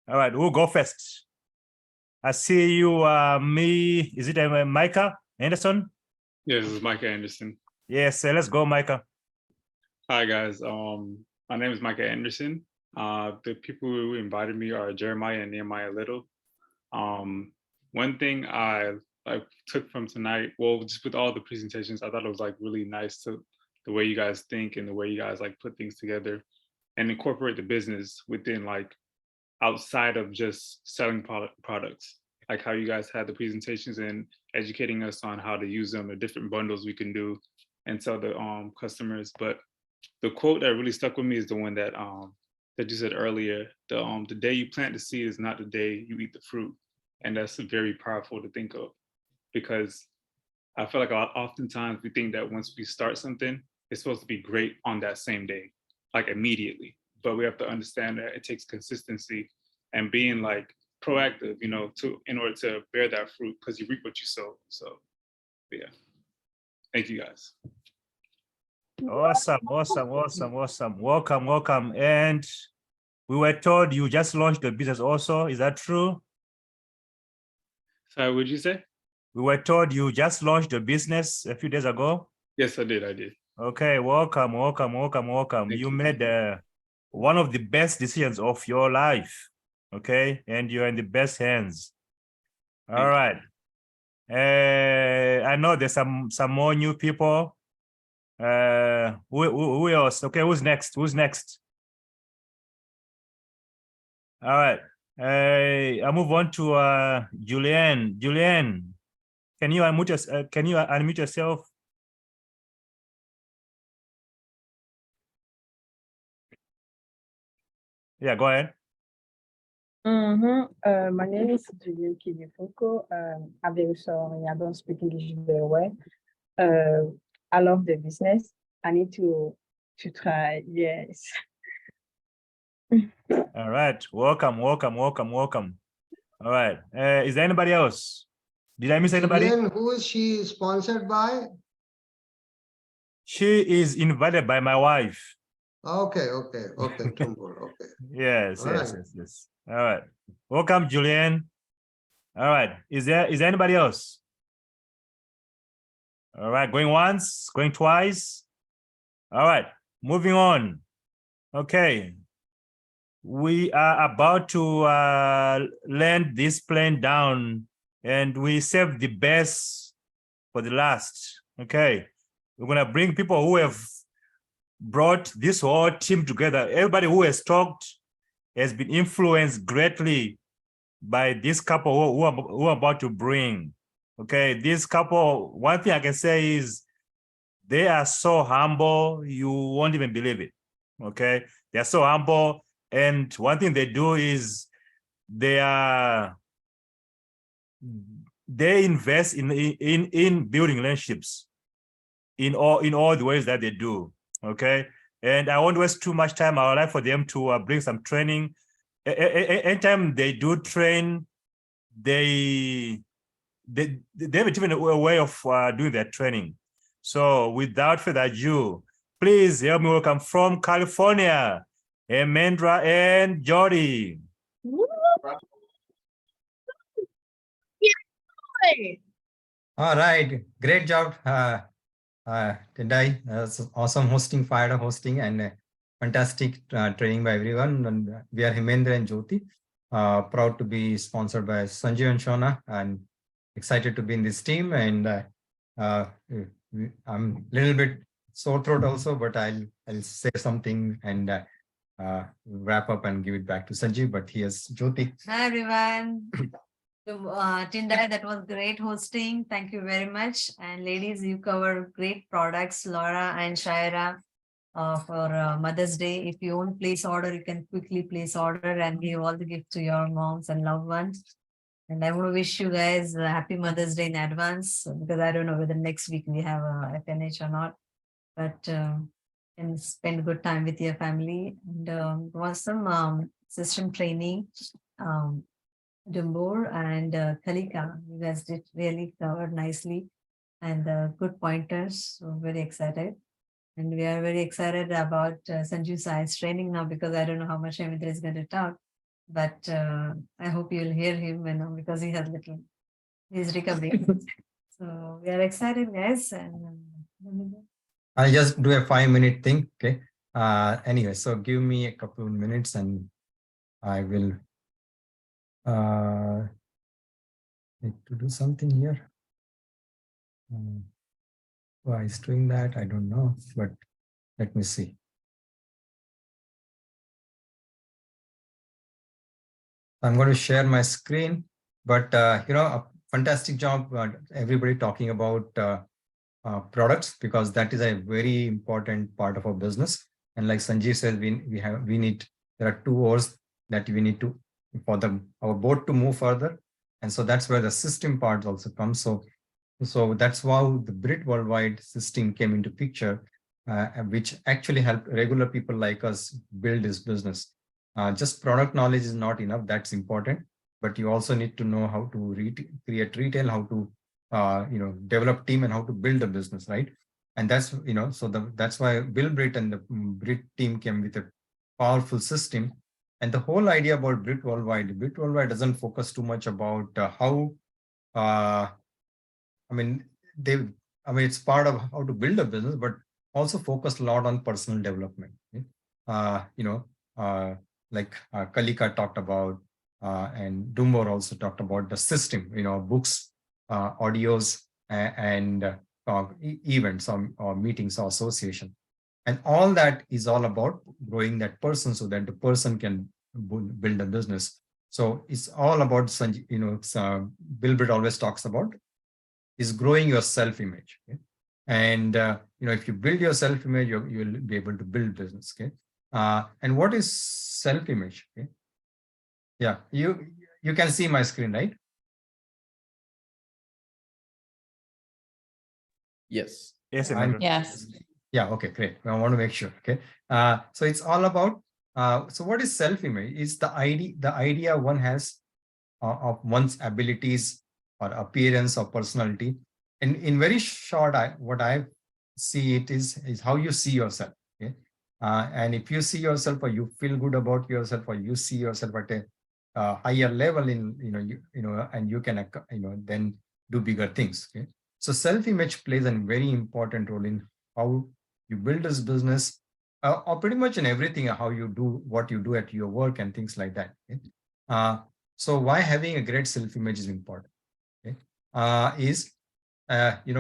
Speaker 1: All right, who'll go first? I see you, is it Micah Anderson?
Speaker 6: Yeah, this is Micah Anderson.
Speaker 1: Yes, let's go, Micah.
Speaker 6: Hi, guys. My name is Micah Anderson. The people who invited me are Jeremiah and Nehemiah Little. One thing I took from tonight, well, just with all the presentations, I thought it was like really nice to the way you guys think and the way you guys like put things together and incorporate the business within like outside of just selling products. like how you guys had the presentations and educating us on how to use them, the different bundles we can do and tell the customers. But the quote that really stuck with me is the one that that you said earlier. The day you plant the seed is not the day you eat the fruit. And that's very powerful to think of, because I feel like oftentimes we think that once we start something, it's supposed to be great on that same day, like immediately. But we have to understand that it takes consistency and being like proactive, you know, in order to bear that fruit, because you reap what you sow. So yeah, thank you guys.
Speaker 1: Awesome, awesome, awesome, awesome. Welcome, welcome. And we were told you just launched the business also. Is that true?
Speaker 6: Sorry, what did you say?
Speaker 1: We were told you just launched the business a few days ago.
Speaker 6: Yes, I did.
Speaker 1: Okay, welcome, welcome, welcome, welcome.
Speaker 6: Thank
Speaker 1: You
Speaker 6: you.
Speaker 1: made one of the best decisions of your life. Okay, and you're in the best hands. All right. I know there's some more new people. Who else? Okay, who's next? Who's next? All right. I'll move on to Julianne. Julianne, can you unmute yourself? Yeah, go ahead.
Speaker 8: My name is Julian Kijifuko. I'm very sorry, I don't speak English very well. I love the business. I need to try, yes.
Speaker 1: All right, welcome, welcome, welcome, welcome. All right, is there anybody else? Did I miss anybody?
Speaker 3: Julian, who is she sponsored by?
Speaker 1: She is invited by my wife.
Speaker 3: Okay, Tumbur, okay.
Speaker 1: Yes,
Speaker 3: All
Speaker 1: yes,
Speaker 3: right.
Speaker 1: yes, yes. All right, welcome, Julian. All right, is there anybody else? All right, going once, going twice. All right, moving on. Okay, we are about to land this plane down, and we save the best for the last. Okay, we're gonna bring people who have brought this whole team together. Everybody who has talked has been influenced greatly by this couple who are about to bring. Okay, this couple, one thing I can say is they are so humble, you won't even believe it. Okay, they're so humble, and one thing they do is they invest in building relationships in all the ways that they do. Okay, and I won't waste too much time. I would like for them to bring some training. Anytime they do train, they have a different way of doing their training. So without further ado, please help me welcome from California, Amandra and Jody.
Speaker 9: All right, great job, Tendai. That's awesome hosting, fired up hosting, and fantastic training by everyone. And we are Hemendra and Jyoti, proud to be sponsored by Sanjeev and Shona, and excited to be in this team. And I'm a little bit sore throat also, but I'll say something and wrap up and give it back to Sanjeev. But here's Jyoti.
Speaker 10: Hi everyone. Tindai, that was great hosting. Thank you very much. And ladies, you cover great products, Laura and Shaira, for Mother's Day. If you won't place order, you can quickly place order and give all the gifts to your moms and loved ones. And I want to wish you guys a happy Mother's Day in advance, because I don't know whether next week we have a FNH or not, but and spend good time with your family. And was some system training. Dumbur and Kalika, you guys did really cover nicely, and good pointers. So very excited, and we are very excited about Sanju Sai's training now, because I don't know how much Hemendra is going to talk, but I hope you'll hear him, because he has he's recovering. So we are excited, guys. And
Speaker 9: I'll just do a 5-minute thing. Okay. Anyway, so give me a couple of minutes and I will need to do something here. Why is doing that? I don't know, but let me see. I'm going to share my screen. But a fantastic job, everybody talking about products, because that is a very important part of our business. And like Sanjeev said, there are 2 oars that we need to for our boat to move further. And so that's where the system part also comes. So that's how the Brit Worldwide system came into picture, which actually helped regular people like us build this business. Just product knowledge is not enough. That's important, but you also need to know how to create retail, how to develop team, and how to build a business, right? And that's that's why Bill Britt and the Brit team came with a powerful system. And the whole idea about Brit Worldwide doesn't focus too much about how it's part of how to build a business, but also focus a lot on personal development. Like Kalika talked about, and Dumbor also talked about the system, books, audios, and events or meetings or association. And all that is all about growing that person so that the person can build a business. So it's all about, Bill Britt always talks about is growing your self-image. Okay? And, if you build your self-image, you'll be able to build business. Okay. And what is self-image? Okay. Yeah, you can see my screen, right?
Speaker 11: Yes.
Speaker 1: Yes.
Speaker 4: Yes.
Speaker 9: Yeah. Okay, great. I want to make sure. Okay. So it's all about, so what is self-image? It's the idea one has of one's abilities or appearance or personality. And in very short, what I see it is how you see yourself. Okay. And if you see yourself, or you feel good about yourself, or you see yourself at a higher level and you can then do bigger things. Okay. So self-image plays a very important role in how you build this business, or pretty much in everything, how you do what you do at your work and things like that. Okay. So why having a great self-image is important? Okay.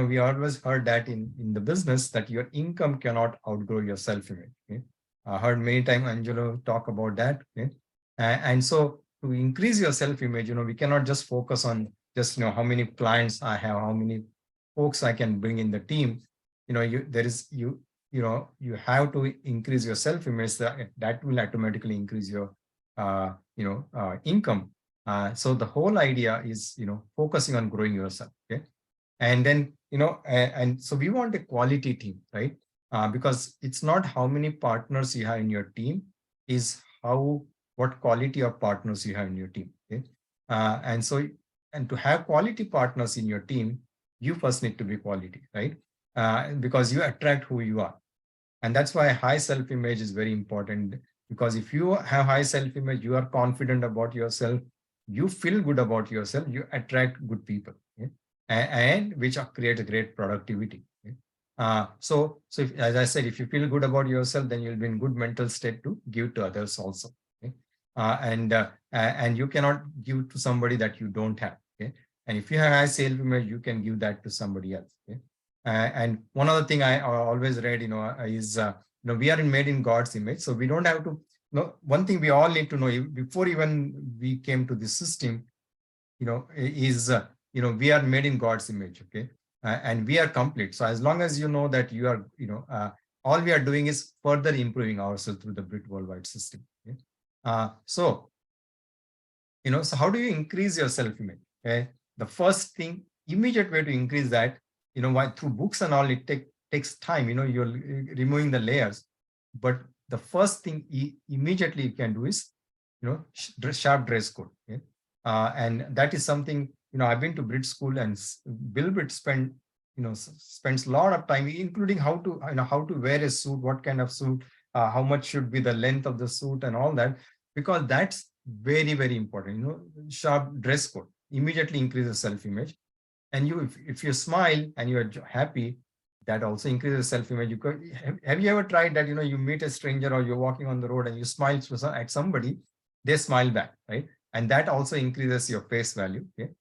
Speaker 9: We always heard that in the business that your income cannot outgrow your self-image. Okay. I heard many times Angelo talk about that. Okay. And so to increase your self-image, we cannot just focus on just how many clients I have, how many folks I can bring in the team. You have to increase your self-image. That will automatically increase your income. So the whole idea is focusing on growing yourself. Okay. And then and so we want a quality team, right? Because it's not how many partners you have in your team, is what quality of partners you have in your team. Okay. And to have quality partners in your team, you first need to be quality, right? Because you attract who you are. And that's why high self-image is very important, because if you have high self-image, you are confident about yourself, you feel good about yourself, you attract good people. Okay? And which create a great productivity. Okay? So as I said, if you feel good about yourself, then you'll be in good mental state to give to others also. Okay? And you cannot give to somebody that you don't have. Okay? And if you have high self-image, you can give that to somebody else. Okay? And one other thing I always read, is we are made in God's image, so we don't have to. One thing we all need to know before even we came to this system, is we are made in God's image. Okay, and we are complete. So as long as you know that you are, all we are doing is further improving ourselves through the Brit Worldwide system. Okay? So how do you increase your self-image? Okay? The first thing, immediate way to increase that, why through books and all, it takes time. You're removing the layers, but the first thing immediately you can do is, sharp dress code. Okay? And that is something, I've been to Brit school, and Bill Britt spends a lot of time, including how to wear a suit, what kind of suit, how much should be the length of the suit and all that, because that's very, very important. Sharp dress code immediately increases self-image. And if you smile and you're happy, that also increases self-image. Have you ever tried that, you meet a stranger or you're walking on the road and you smile at somebody, they smile back, right? And that also increases your face value. Okay?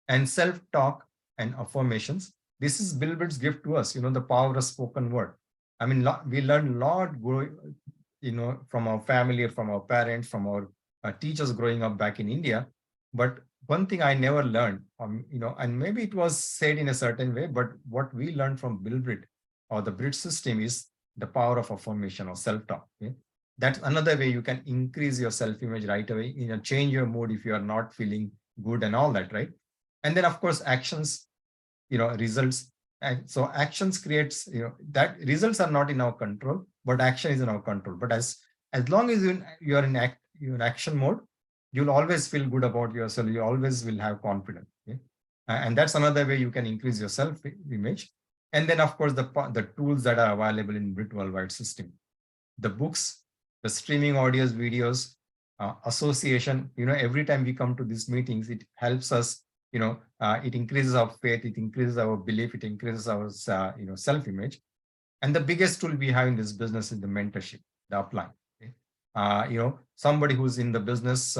Speaker 9: And self-talk and affirmations. This is Bill Britt's gift to us, the power of spoken word. I mean, we learn a lot, from our family, from our parents, from our teachers growing up back in India. But one thing I never learned, and maybe it was said in a certain way, but what we learned from Bill Britt or the Brit system is the power of affirmation or self-talk. Okay? That's another way you can increase your self-image right away, change your mood if you are not feeling good and all that, right? And then of course, actions, results. And so actions creates, that results are not in our control, but action is in our control. But as long as you're in action mode, you'll always feel good about yourself. You always will have confidence. Okay? And that's another way you can increase your self-image. And then of course, the tools that are available in Brit Worldwide system, the books, the streaming audios, videos, association, every time we come to these meetings, it helps us, it increases our faith, it increases our belief, it increases our, self-image. And the biggest tool we have in this business is the mentorship, the upline. Okay? Somebody who's in the business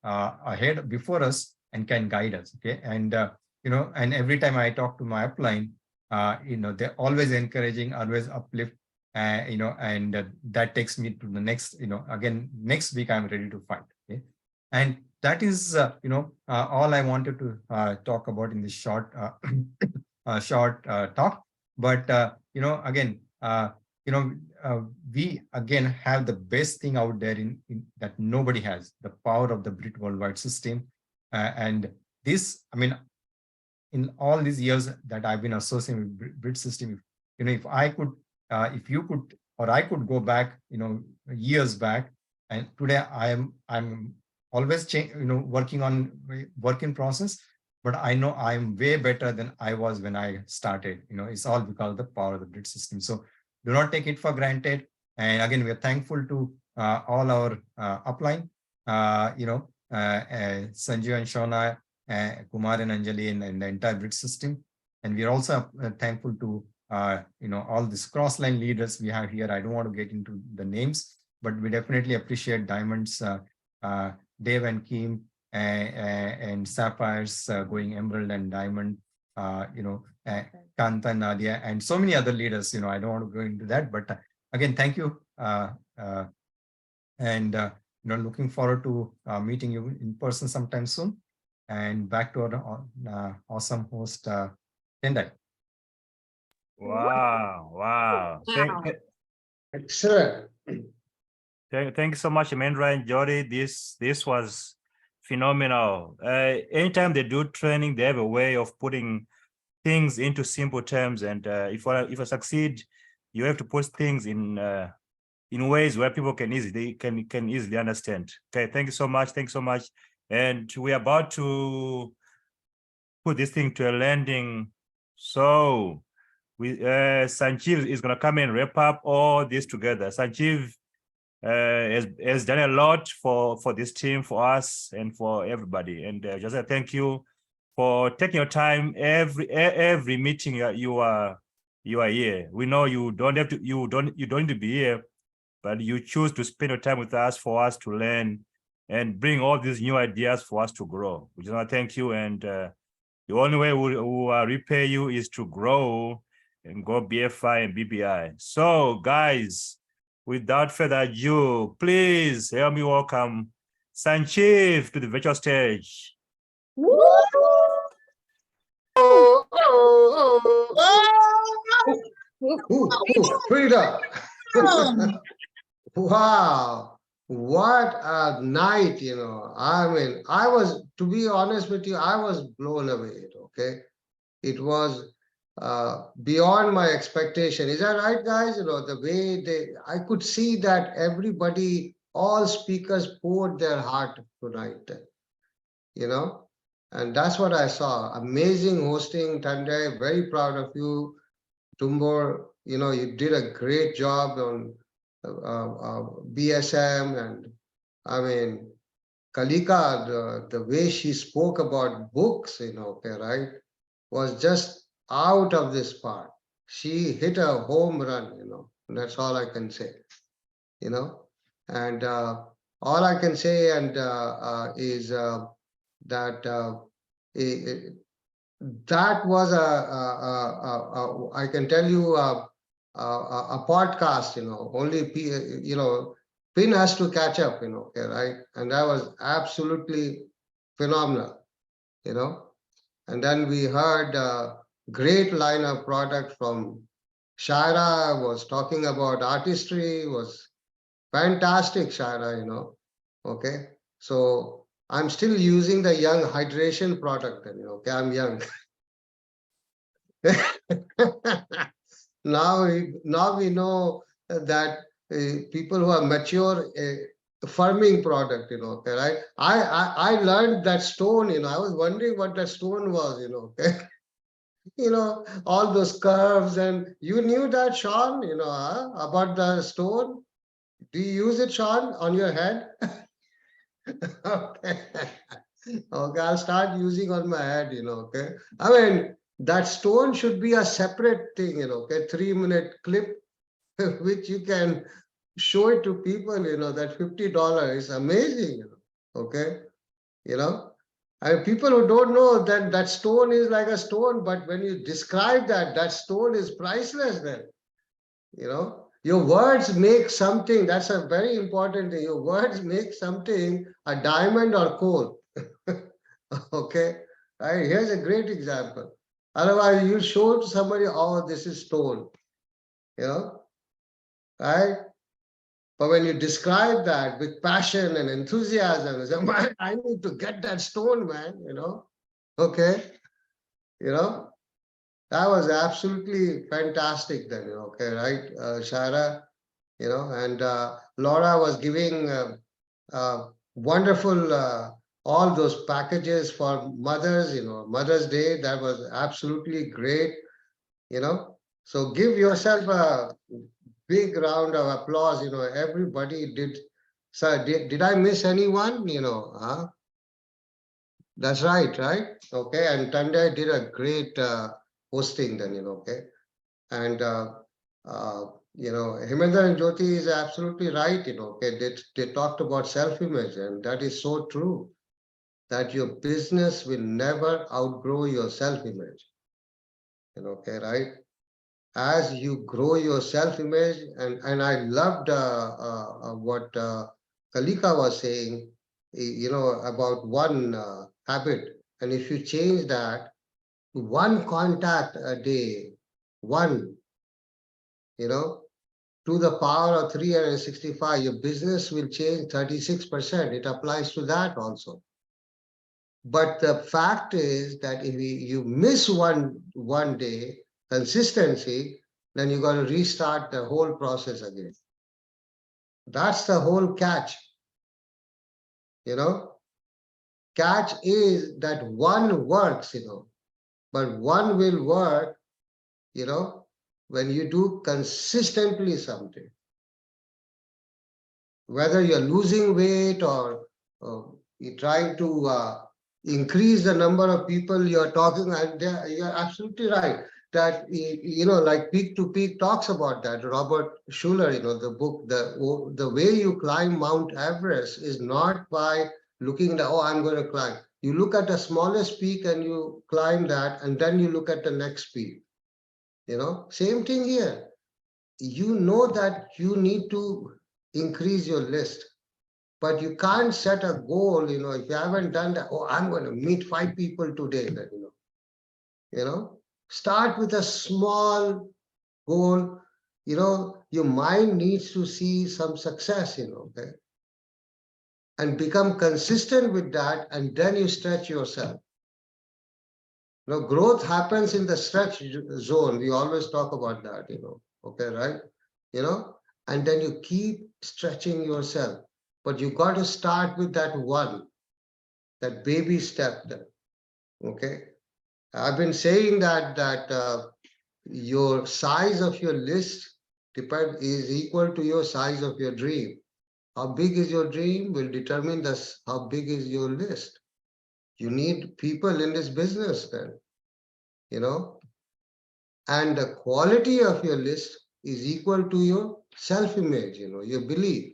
Speaker 9: ahead before us and can guide us. Okay. And, and every time I talk to my upline, they're always encouraging, always uplift, and that takes me to the next, again, next week I'm ready to fight. Okay. And that is, all I wanted to talk about in this short, talk. But, again, we again have the best thing out there in that nobody has, the power of the Brit Worldwide system. And this, in all these years that I've been associated with Brit system, if I could, if you could, or I could go back, years back, and today I'm always working on work in process, but I know I'm way better than I was when I started. It's all because of the power of the Brit system. So do not take it for granted. And again, we are thankful to all our upline, Sanjeev and Shona, Kumar and Anjali, and the entire Brit system. And we are also thankful to all these cross-line leaders we have here. I don't want to get into the names, but we definitely appreciate Diamonds, Dave and Kim, and Sapphires going Emerald and Diamond, Kanta, Nadia, and so many other leaders. I don't want to go into that, but again, thank you. And looking forward to meeting you in person sometime soon. And back to our awesome host, Tendai.
Speaker 1: Wow.
Speaker 3: Excellent.
Speaker 1: Thank you so much, Amendra and Jody. This was phenomenal. Anytime they do training, they have a way of putting things into simple terms. And if I succeed, you have to put things in ways where people can easily understand. Okay, thank you so much. Thanks so much. And we're about to put this thing to a landing. So Sanjeev is going to come and wrap up all this together. Sanjeev has done a lot for this team, for us, and for everybody. And just thank you for taking your time every meeting you are here. We know you don't have to, you don't need to be here, but you choose to spend your time with us for us to learn and bring all these new ideas for us to grow. We just want to thank you. And the only way we'll repay you is to grow and go BFI and BBI. So guys, without further ado, please help me welcome Sanjeev to the virtual stage.
Speaker 3: Frida. Wow, what a night, I was, to be honest with you, I was blown away, okay? It was beyond my expectation. Is that right, guys? The way I could see that everybody, all speakers poured their heart tonight, and that's what I saw. Amazing hosting, Tandai, very proud of you. Tumbor, you did a great job on BSM, and Kalika, the way she spoke about books, right, was just out of this part. She hit a home run, that's all I can say, and all I can say is that that was I can tell you a podcast, only Pin has to catch up, right? And that was absolutely phenomenal. you know. And then we heard a great line of product from Shaira, was talking about artistry, was fantastic, Shaira, you know. Okay. So I'm still using the young hydration product, you know, okay, I'm young. now we know that people who are mature, farming product, you know, okay, right? I learned that stone, you know, I was wondering what that stone was, you know, okay. You know, all those curves, and you knew that, Sean, you know, about the stone. Do you use it, Sean, on your head? Okay. Okay, I'll start using on my head, you know, okay. I mean, that stone should be a separate thing, you know, okay, 3-minute clip, which you can show it to people, you know, that $50 is amazing, you know, okay, you know. And people who don't know that that stone is like a stone, but when you describe that, that stone is priceless then, you know. Your words make something, that's a very important thing. Your words make something a diamond or coal. Okay, right? Here's a great example. Otherwise, you show to somebody, oh, this is stone, you know, right? But when you describe that with passion and enthusiasm, you say, man, I need to get that stone, man, you know, okay, you know, that was absolutely fantastic then, you know, okay, right, Shaira, you know, and Laura was giving wonderful all those packages for mothers, you know, Mother's Day. That was absolutely great, you know. So give yourself a big round of applause, you know. Everybody did. So did I miss anyone? You know, that's right, right? Okay, and Tanda did a great hosting then, you know, okay. And you know, Hemendra and Jyoti is absolutely right, you know, okay, they talked about self-image, and that is so true, that your business will never outgrow your self-image, you know, okay, right? As you grow your self-image, and I loved what Kalika was saying, you know, about one habit, and if you change that, one contact a day, one, you know, to the power of 365, your business will change 36%. It applies to that also. But the fact is that if you miss one day, consistency, then you got to restart the whole process again. That's the whole catch. You know, catch is that one works, you know, but one will work, you know, when you do consistently something. Whether you're losing weight or you're trying to increase the number of people you're talking, and you're absolutely right that, you know, like Peak to Peak talks about that. Robert Schuller, you know, the book, the way you climb Mount Everest is not by looking at, oh, I'm going to climb. You look at the smallest peak and you climb that, and then you look at the next peak. You know, same thing here. You know that you need to increase your list, but you can't set a goal, you know, if you haven't done that, oh, I'm going to meet 5 people today, then, you know, start with a small goal. You know, your mind needs to see some success, you know, okay, and become consistent with that, and then you stretch yourself. You know, growth happens in the stretch zone. We always talk about that, you know, okay, right? You know, and then you keep stretching yourself, but you got to start with that one, that baby step there, okay? I've been saying that your size of your list is equal to your size of your dream. How big is your dream will determine this, how big is your list. You need people in this business then, you know, and the quality of your list is equal to your self-image, you know, your belief.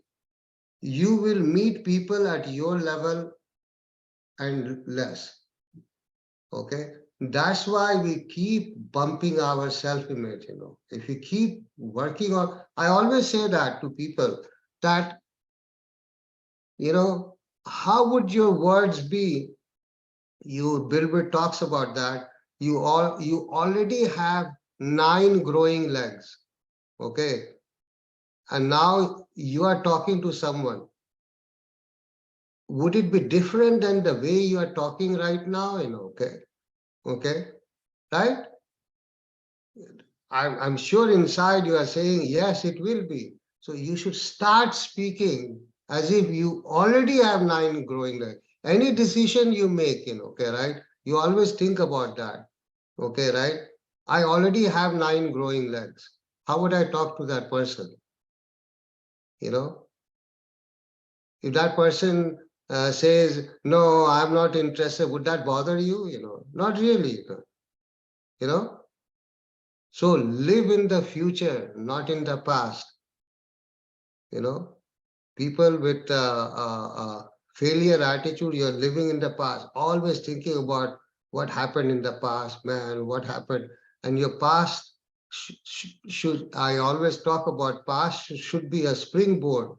Speaker 3: You will meet people at your level and less. Okay, that's why we keep bumping our self-image, you know. If you keep working on, I always say that to people, that, you know, how would your words be Bilbert talks about that. You already have 9 growing legs. Okay. And now you are talking to someone. Would it be different than the way you are talking right now? Okay. Okay. Right? I'm sure inside you are saying, yes, it will be. So you should start speaking as if you already have 9 growing legs. Any decision you make, okay, right? You always think about that. Okay, right? I already have 9 growing legs. How would I talk to that person? If that person says, no, I'm not interested, would that bother you? Not really. So live in the future, not in the past. People with failure attitude, you're living in the past, always thinking about what happened in the past, man, what happened. And your past I always talk about past should be a springboard,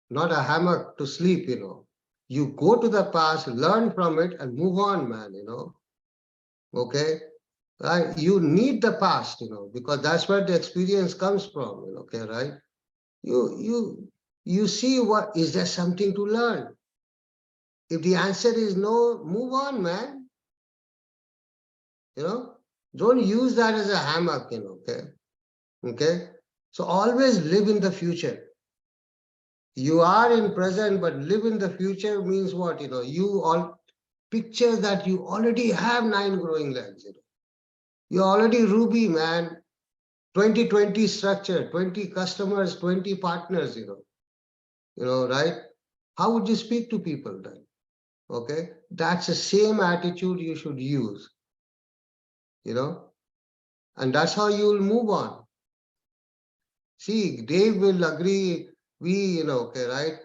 Speaker 3: not a hammock to sleep. You go to the past, learn from it, and move on, man. Okay. Right? You need the past, because that's where the experience comes from. Okay, right? You see, what is there something to learn? If the answer is no, move on, man. Don't use that as a hammock. Okay. So always live in the future. You are in present, but live in the future means what? You all picture that you already have 9 growing legs. You're already Ruby, man. 2020 structure, 20 customers, 20 partners. Right? How would you speak to people then? Okay, that's the same attitude you should use. And that's how you will move on. See, Dave will agree. Okay, right?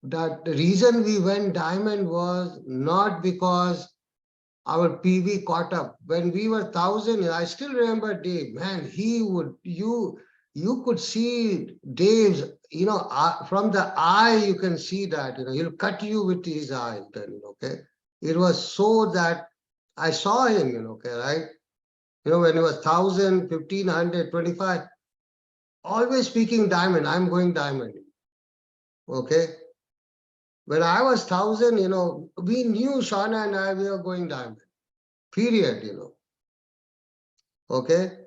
Speaker 3: That the reason we went diamond was not because our PV caught up. When we were 1,000, I still remember Dave, man, you could see Dave's, from the eye, you can see that, he'll cut you with his eye then, okay? It was so that I saw him, okay, right? When he was 1,000, 1,500, 25, always speaking diamond, I'm going diamond, okay? When I was 1,000, we knew Shauna and I, we were going diamond. Period, okay,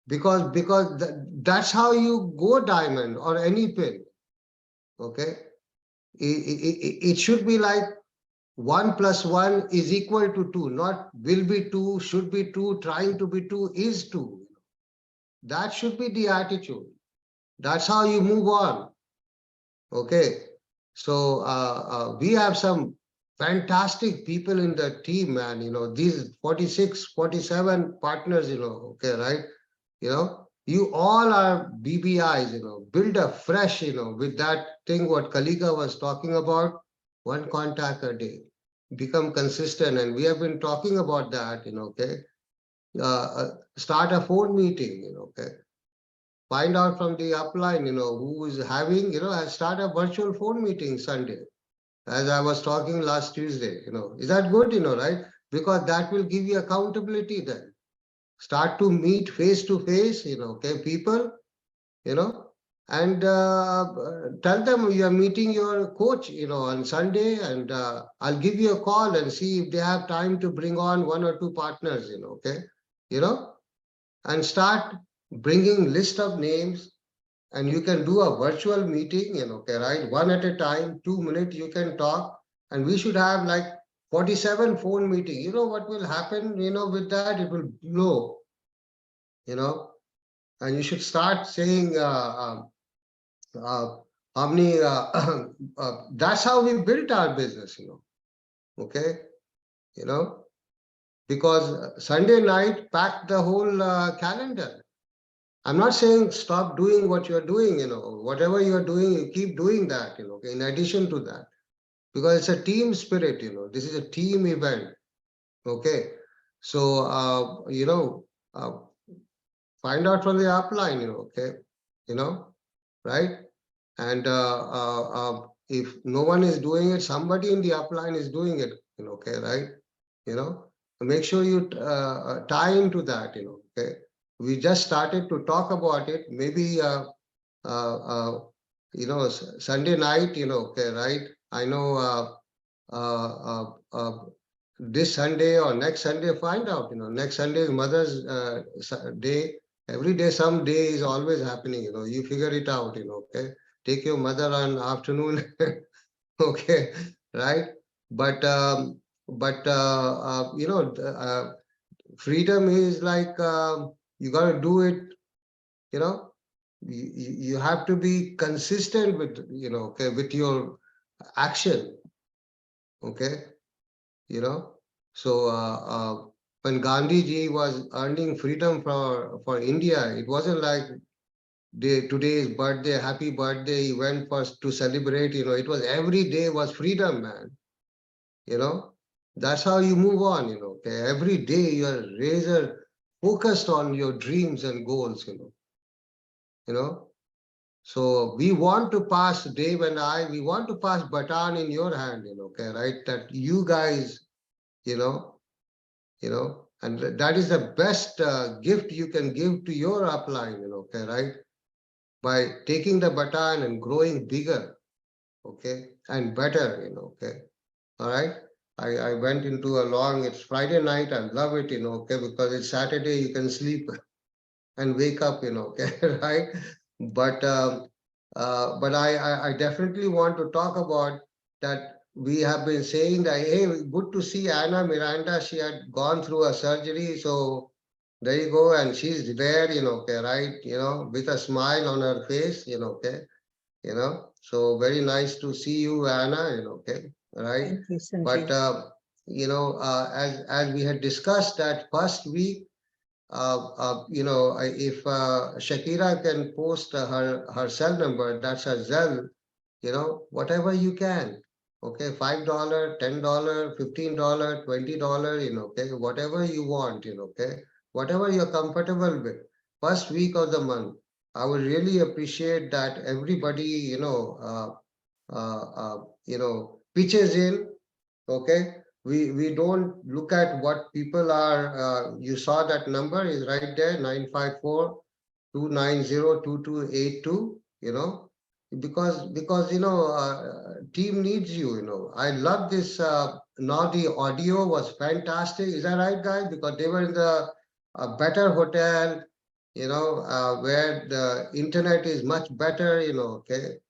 Speaker 3: because that's how you go diamond or any pin. Okay, it should be like 1 + 1 is equal to 2, not will be 2, should be 2, trying to be 2, is 2. That should be the attitude. That's how you move on. Okay, so we have some fantastic people in the team, man. These 46, 47 partners, okay, right? You all are BBIs, build a fresh, with that thing what Kalika was talking about, 1 contact a day, become consistent. And we have been talking about that, okay? Start a phone meeting, okay? Find out from the upline, who is having, start a virtual phone meeting Sunday, as I was talking last Tuesday, is that good, right? Because that will give you accountability then. Start to meet face to face, okay, people, and tell them you are meeting your coach, on Sunday, and I'll give you a call and see if they have time to bring on 1 or 2 partners, okay, and start bringing list of names. And you can do a virtual meeting, okay, right? 1 at a time, 2 minutes, you can talk. And we should have like 47 phone meeting. What will happen, with that? It will blow, and you should start saying, how many, that's how we built our business, okay, because Sunday night packed the whole calendar. I'm not saying stop doing what you're doing, whatever you're doing, you keep doing that, in addition to that, because it's a team spirit, this is a team event. Okay. So, find out from the upline, okay, right? And if no one is doing it, somebody in the upline is doing it, okay, right? Make sure you tie into that, okay. We just started to talk about it. Maybe Sunday night, okay, right? I know this Sunday or next Sunday, find out, next Sunday, Mother's Day. Every day, some day is always happening, you figure it out, okay. Take your mother on afternoon, okay, right? But freedom is like you got to do it, you have to be consistent with, okay, with your action, okay, so when Gandhi ji was earning freedom for India, it wasn't like today's birthday, happy birthday, he went first to celebrate, it was every day was freedom, man. That's how you move on, okay. Every day you are razor focused on your dreams and goals, so we want to pass, Dave and I, we want to pass baton in your hand, okay, right? That you guys, and that is the best gift you can give to your upline, okay, right? By taking the baton and growing bigger, okay, and better, okay, all right. I went into a long, it's Friday night, I love it, okay, because it's Saturday, you can sleep and wake up, okay, right? But I definitely want to talk about that. We have been saying that, hey, good to see Anna Miranda. She had gone through a surgery, so there you go, and she's there, okay, right? With a smile on her face, okay, so very nice to see you, Anna, okay, right?
Speaker 8: Thank you,
Speaker 3: But
Speaker 8: Sanjeev.
Speaker 3: as we had discussed that first week, if Shakira can post her cell number, that's her Zelle, whatever you can, okay, $5, $10, $15, $20, okay, whatever you want, okay, whatever you're comfortable with. First week of the month, I would really appreciate that everybody, pitches in, okay. We don't look at what people are, you saw that number is right there, 954-290-2282, because team needs you. I love this. Now the audio was fantastic. Is that right, guys? Because they were in the better hotel, where the internet is much better, okay.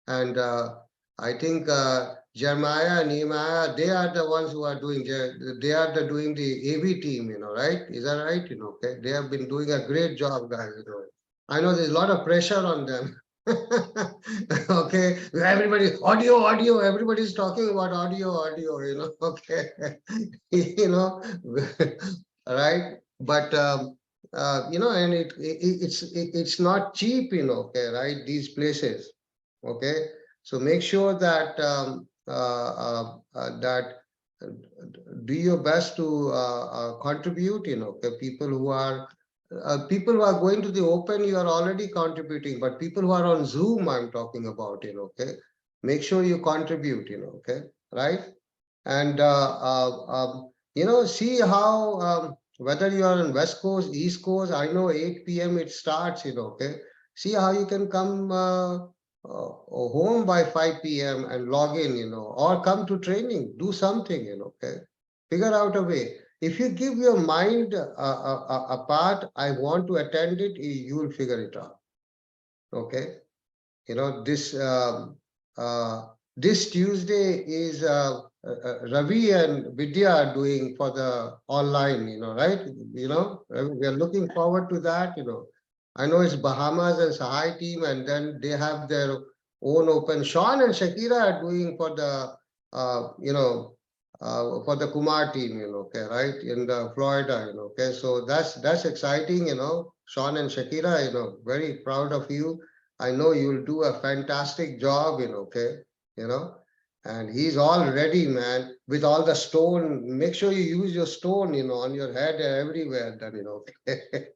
Speaker 3: And I think Jeremiah and Nehemiah, they are the ones who are doing, they are doing the AV team, right? Is that right? Okay. They have been doing a great job, guys. I know there's a lot of pressure on them. Okay. Everybody, audio, everybody's talking about audio, okay. Right. But, and it's not cheap, okay, right? These places. Okay, so make sure that do your best to contribute. Okay, people who are going to the open, you are already contributing, but people who are on Zoom, I'm talking about. Okay, make sure you contribute. Okay, right? And see how whether you are on West Coast, East Coast. I know 8 p.m. it starts. Okay, see how you can come home by 5 p.m. and log in, or come to training, do something, okay. Figure out a way. If you give your mind a part, I want to attend it, you will figure it out. Okay. This Tuesday is Ravi and Vidya are doing for the online, right? We are looking forward to that, I know it's Bahamas and Sahai team, and then they have their own open. Sean and Shakira are doing for the, for the Kumar team, okay, right? In the Florida, okay. So that's exciting, Sean and Shakira, very proud of you. I know you'll do a fantastic job, okay, and he's all ready, man, with all the stone. Make sure you use your stone, on your head and everywhere, then, okay.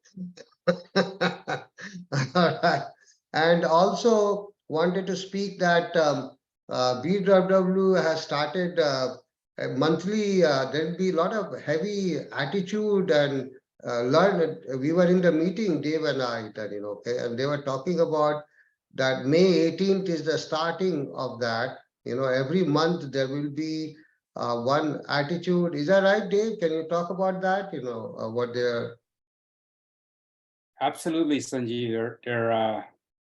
Speaker 3: All right. And also wanted to speak that BWW has started a monthly, there'll be a lot of heavy attitude and learn. We were in the meeting, Dave and I, okay, and they were talking about that May 18th is the starting of that. Every month there will be one attitude. Is that right, Dave? Can you talk about that? What they're.
Speaker 11: Absolutely, Sanjeev. There are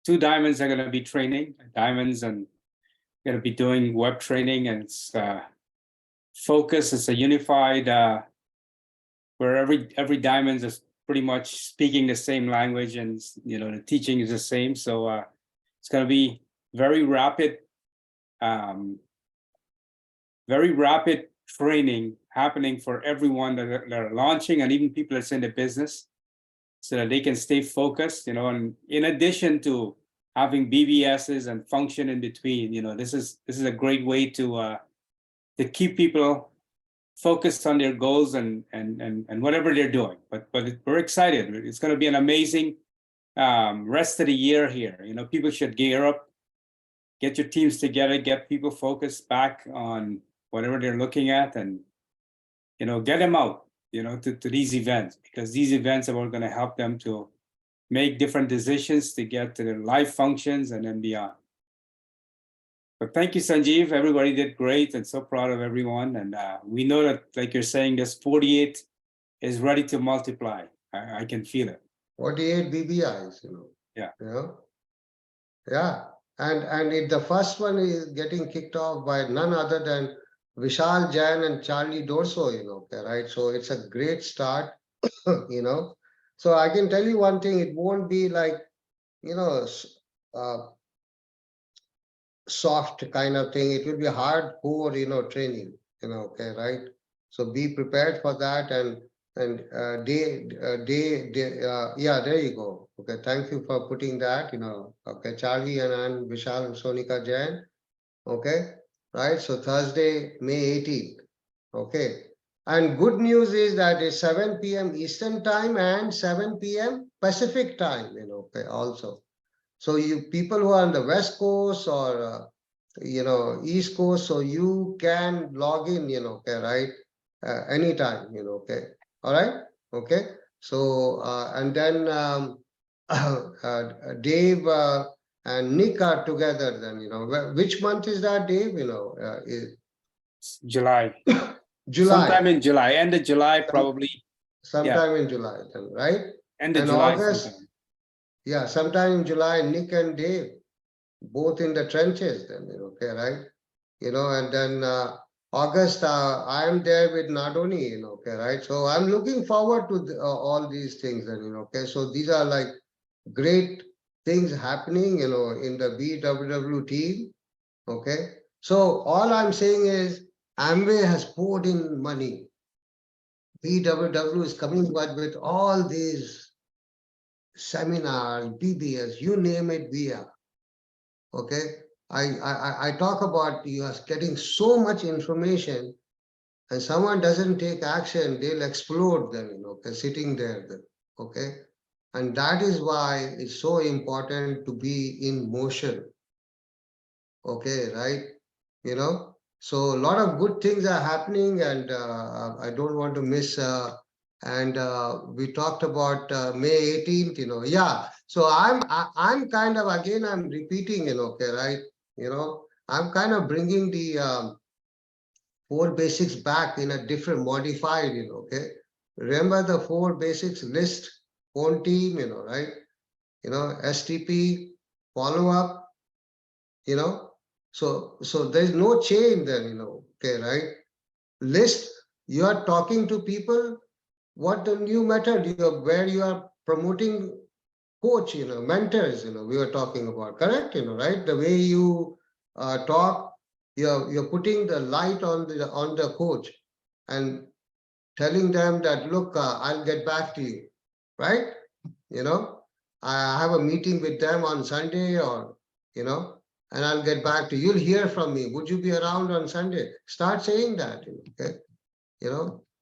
Speaker 11: two diamonds are going to be training. Diamonds and going to be doing web training, and it's focus. It's a unified where every diamond is pretty much speaking the same language, and the teaching is the same. So it's going to be very rapid training happening for everyone that are launching, and even people that's in the business, so that they can stay focused, and in addition to having BBSs and function in between, this is a great way to keep people focused on their goals and whatever they're doing. But we're excited. It's going to be an amazing rest of the year here. People should gear up, get your teams together, get people focused back on whatever they're looking at, and get them out to these events, because these events are going to help them to make different decisions to get to their life functions and then beyond. But thank you, Sanjeev. Everybody did great, and so proud of everyone. And we know that, like you're saying, this 48 is ready to multiply. I can feel it.
Speaker 3: 48 BBIs,
Speaker 11: Yeah.
Speaker 3: Yeah. And the first one is getting kicked off by none other than Vishal Jain and Charlie Dorso, okay, right? So it's a great start, So I can tell you one thing, it won't be like, soft kind of thing. It will be hardcore, training, okay, right? So be prepared for that, and yeah, there you go. Okay, thank you for putting that, okay, Charlie and Vishal and Sonika Jain, okay, right? So Thursday, May 18th, okay. And good news is that it's 7 p.m. Eastern time and 7 p.m. Pacific time, okay, also. So you people who are on the West Coast or, East Coast, so you can log in, okay, right? Anytime, okay. All right. Okay. So, and then Dave and Nick are together then, which month is that, Dave?
Speaker 11: July.
Speaker 3: July.
Speaker 11: Sometime in July, end of July, probably.
Speaker 3: Sometime in July, then, right?
Speaker 11: End of
Speaker 3: and
Speaker 11: July.
Speaker 3: August.
Speaker 11: Sometime.
Speaker 3: Yeah, sometime in July, Nick and Dave, both in the trenches, then, okay, right? And then August, I am there with Nadoni, okay, right? So I'm looking forward to all these things, then, okay? So these are like great things happening, in the BWW team, okay? So all I'm saying is Amway has poured in money. BWW is coming with all these seminars, BBS, you name it, we are. Okay, I talk about you are getting so much information, and someone doesn't take action, they'll explode then, okay, sitting there then, okay. And that is why it's so important to be in motion. Okay, right? So a lot of good things are happening, and I don't want to miss. And we talked about May 18th. Yeah. So I'm kind of, again, I'm repeating. Okay, right? I'm kind of bringing the 4 basics back in a different modified. Okay. Remember the 4 basics: list, phone team. Right? STP, follow up. So there's no chain then, okay, right? List, you are talking to people, what the new method where you are promoting coach, mentors, we were talking about, correct, right? The way you talk, you're putting the light on the coach and telling them that, look, I'll get back to you, right? I have a meeting with them on Sunday, or, and I'll get back to you. You'll hear from me. Would you be around on Sunday? Start saying that, okay?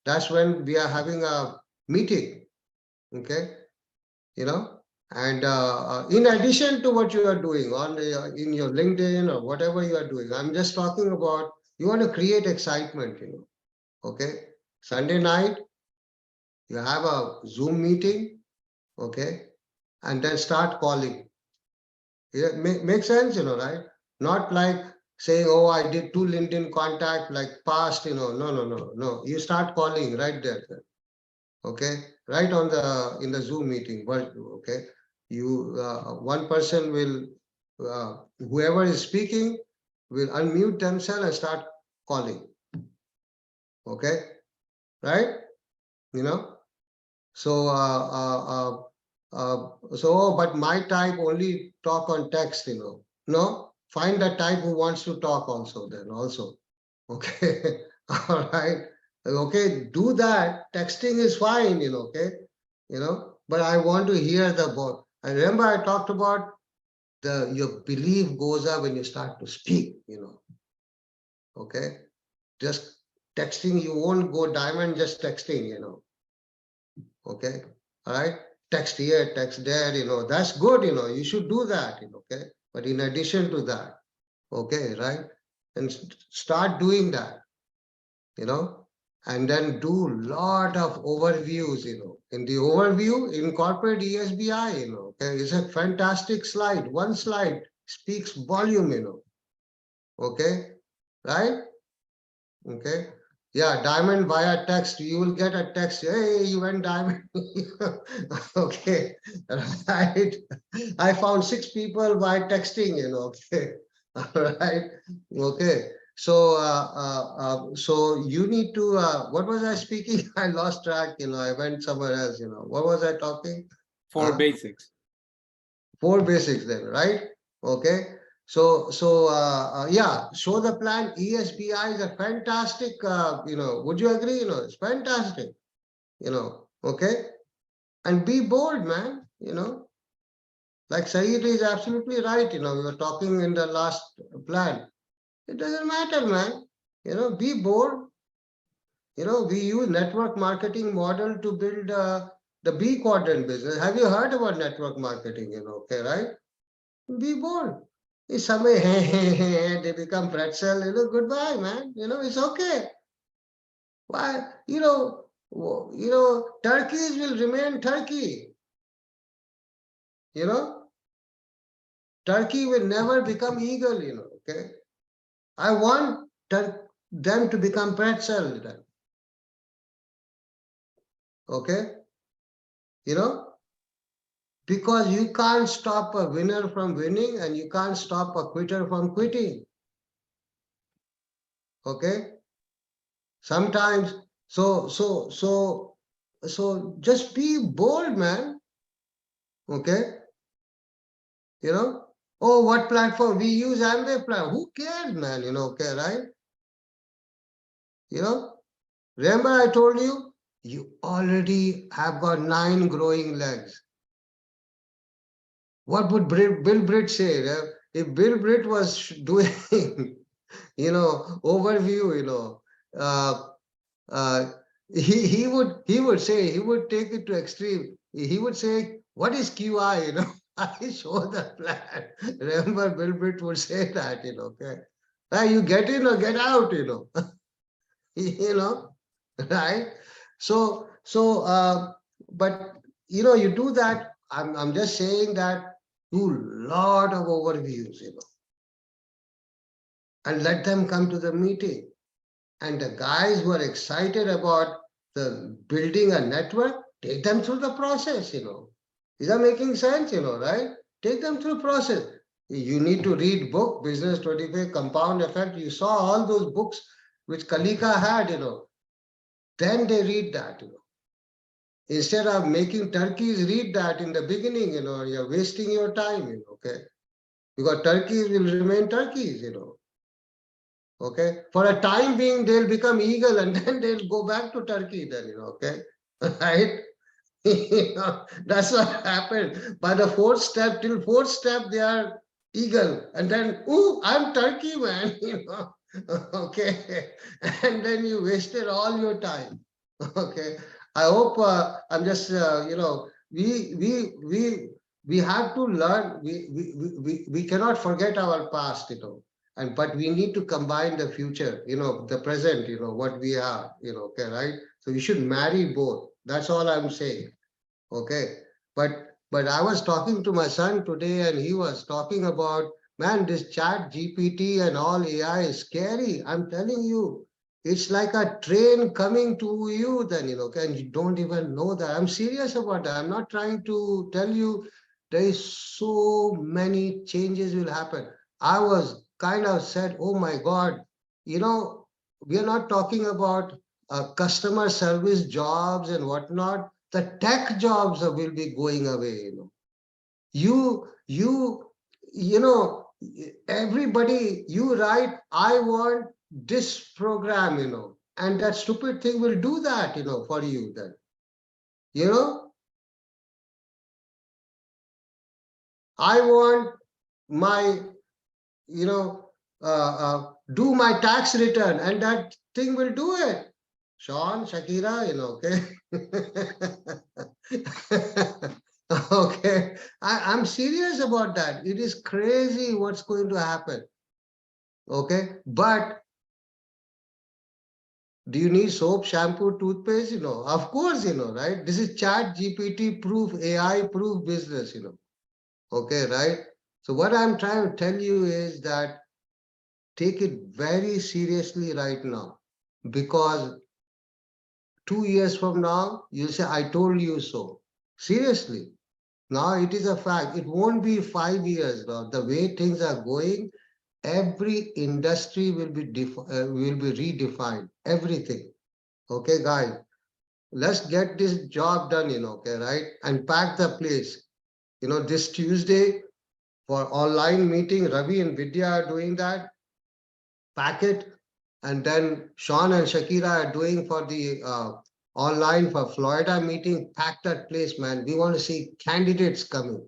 Speaker 3: That's when we are having a meeting, okay? And in addition to what you are doing on in your LinkedIn or whatever you are doing, I'm just talking about you want to create excitement, okay? Sunday night, you have a Zoom meeting, okay? And then start calling. Yeah, make sense, right? Not like saying, oh, I did 2 LinkedIn contact like past, no. You start calling right there, okay? Right on in the Zoom meeting, okay? You, one person will, whoever is speaking will unmute themselves and start calling, okay? Right? So, but my type only talk on text, No, find a type who wants to talk also then also. Okay. All right. Okay, do that. Texting is fine, okay. But I want to hear the voice. I remember I talked about your belief goes up when you start to speak, Okay. Just texting, you won't go diamond just texting, Okay. All right. Text here, text there, that's good, you should do that, okay. But in addition to that, okay, right? And start doing that, and then do lot of overviews, In the overview, incorporate ESBI, okay. It's a fantastic slide. One slide speaks volume, okay, right? Okay. Yeah, diamond via text. You will get a text. Hey, you went diamond. Okay. Right. I found 6 people by texting, Okay. All right. Okay. So so you need to what was I speaking? I lost track, I went somewhere else, What was I talking?
Speaker 11: 4 basics.
Speaker 3: 4 basics then, right? Okay. So yeah, show the plan. ESBI is a fantastic, would you agree? It's fantastic, okay. And be bold, man, like Saeed is absolutely right. We were talking in the last plan. It doesn't matter, man. Be bold. We use network marketing model to build the B quadrant business. Have you heard about network marketing? Okay, right? Be bold. If somebody they become pretzel, goodbye, man. It's okay. Why? Turkeys will remain turkey. Turkey will never become eagle, okay. I want them to become pretzel then. Okay. Because you can't stop a winner from winning and you can't stop a quitter from quitting. Okay. Sometimes, so just be bold, man. Okay. Oh, what platform? We use Amway platform. Who cares, man? Okay, right? Remember I told you, you already have got 9 growing legs. What would Bill Britt say? If Bill Britt was doing, overview, he would say, he would take it to extreme. He would say, what is QI? I show the plan. Remember, Bill Britt would say that, okay. You get in or get out, right? So, but you do that. I'm just saying that do lot of overviews, and let them come to the meeting. And the guys who are excited about the building a network, take them through the process, Is that making sense, right? Take them through the process. You need to read book, Business 25, Compound Effect. You saw all those books which Kalika had, Then they read that, Instead of making turkeys read that in the beginning, you're wasting your time, okay? Because turkeys will remain turkeys, Okay. For a time being, they'll become eagle and then they'll go back to turkey then, okay. Right? That's what happened. By the 4th step, till 4th step, they are eagle. And then, ooh, I'm turkey, man, Okay. And then you wasted all your time. Okay. I hope I'm just, we we have to learn, we cannot forget our past, but we need to combine the future, the present, what we are, okay, right? So we should marry both. That's all I'm saying. Okay. But I was talking to my son today and he was talking about, man, this chat GPT and all AI is scary. I'm telling you, it's like a train coming to you then, and you don't even know that. I'm serious about that. I'm not trying to tell you there is so many changes will happen. I was kind of said, oh my God, we are not talking about customer service jobs and whatnot. The tech jobs will be going away. Everybody, you write, I want this program, and that stupid thing will do that, for you then. I want my, do my tax return, and that thing will do it. Sean, Shakira, okay. Okay, I'm serious about that. It is crazy what's going to happen. Okay, but do you need soap, shampoo, toothpaste? Of course, right? This is chat GPT proof, AI proof business, Okay, right? So what I'm trying to tell you is that take it very seriously right now, because 2 years from now, you'll say, I told you so. Seriously. Now it is a fact. It won't be 5 years. The way things are going, every industry will be redefined. Everything. Okay, guys. Let's get this job done, okay, right? And pack the place. This Tuesday for online meeting, Ravi and Vidya are doing that. Pack it. And then Sean and Shakira are doing for the online for Florida meeting. Pack that place, man. We want to see candidates coming.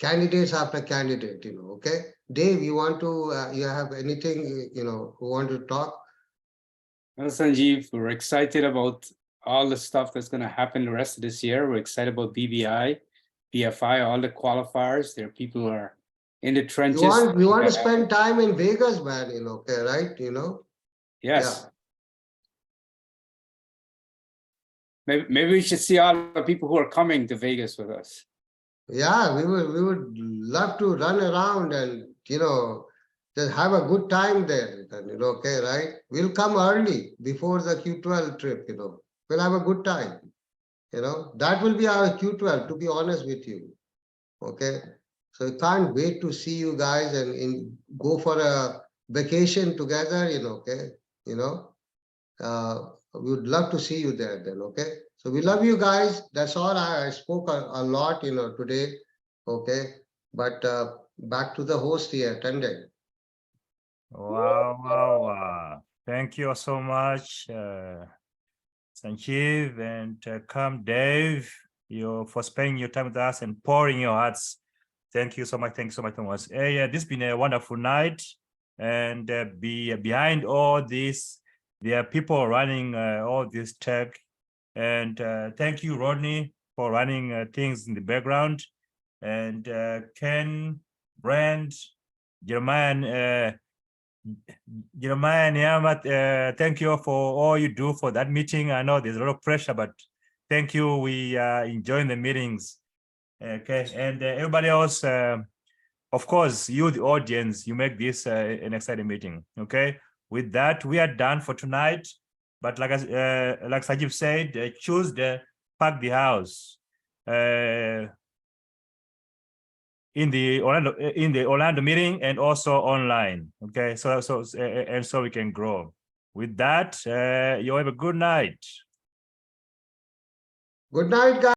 Speaker 3: Candidates after candidate, okay? Dave, you want to, you have anything, who want to talk?
Speaker 11: Well, Sanjeev, we're excited about all the stuff that's going to happen the rest of this year. We're excited about BBI, BFI, all the qualifiers. There are people who are in the trenches.
Speaker 3: You want to spend time in Vegas, man, okay, right?
Speaker 11: Yes.
Speaker 3: Yeah.
Speaker 11: Maybe we should see all the people who are coming to Vegas with us.
Speaker 3: Yeah, we would love to run around and, just have a good time there, okay, right? We'll come early before the Q12 trip, We'll have a good time, That will be our Q12, to be honest with you, okay? So I can't wait to see you guys and go for a vacation together, okay? We would love to see you there then, okay? So we love you guys. That's all. I spoke a lot, today, okay? But back to the host here, Tande.
Speaker 1: Wow. Thank you so much, Sanjeev, and come Dave, for spending your time with us and pouring your hearts. Thank you so much. Thank you so much, Thomas. Yeah, this has been a wonderful night. And behind all this, there are people running all this tech. And thank you, Rodney, for running things in the background. And Ken, Brand, Jeremiah, Niamat, thank you for all you do for that meeting. I know there's a lot of pressure, but thank you. We are enjoying the meetings. Okay, and everybody else, of course, you, the audience, you make this an exciting meeting. Okay, with that, we are done for tonight. But like Sanjeev said, Tuesday, pack the house. In the Orlando meeting and also online. Okay, so we can grow. With that, you have a good night.
Speaker 3: Good night, guys.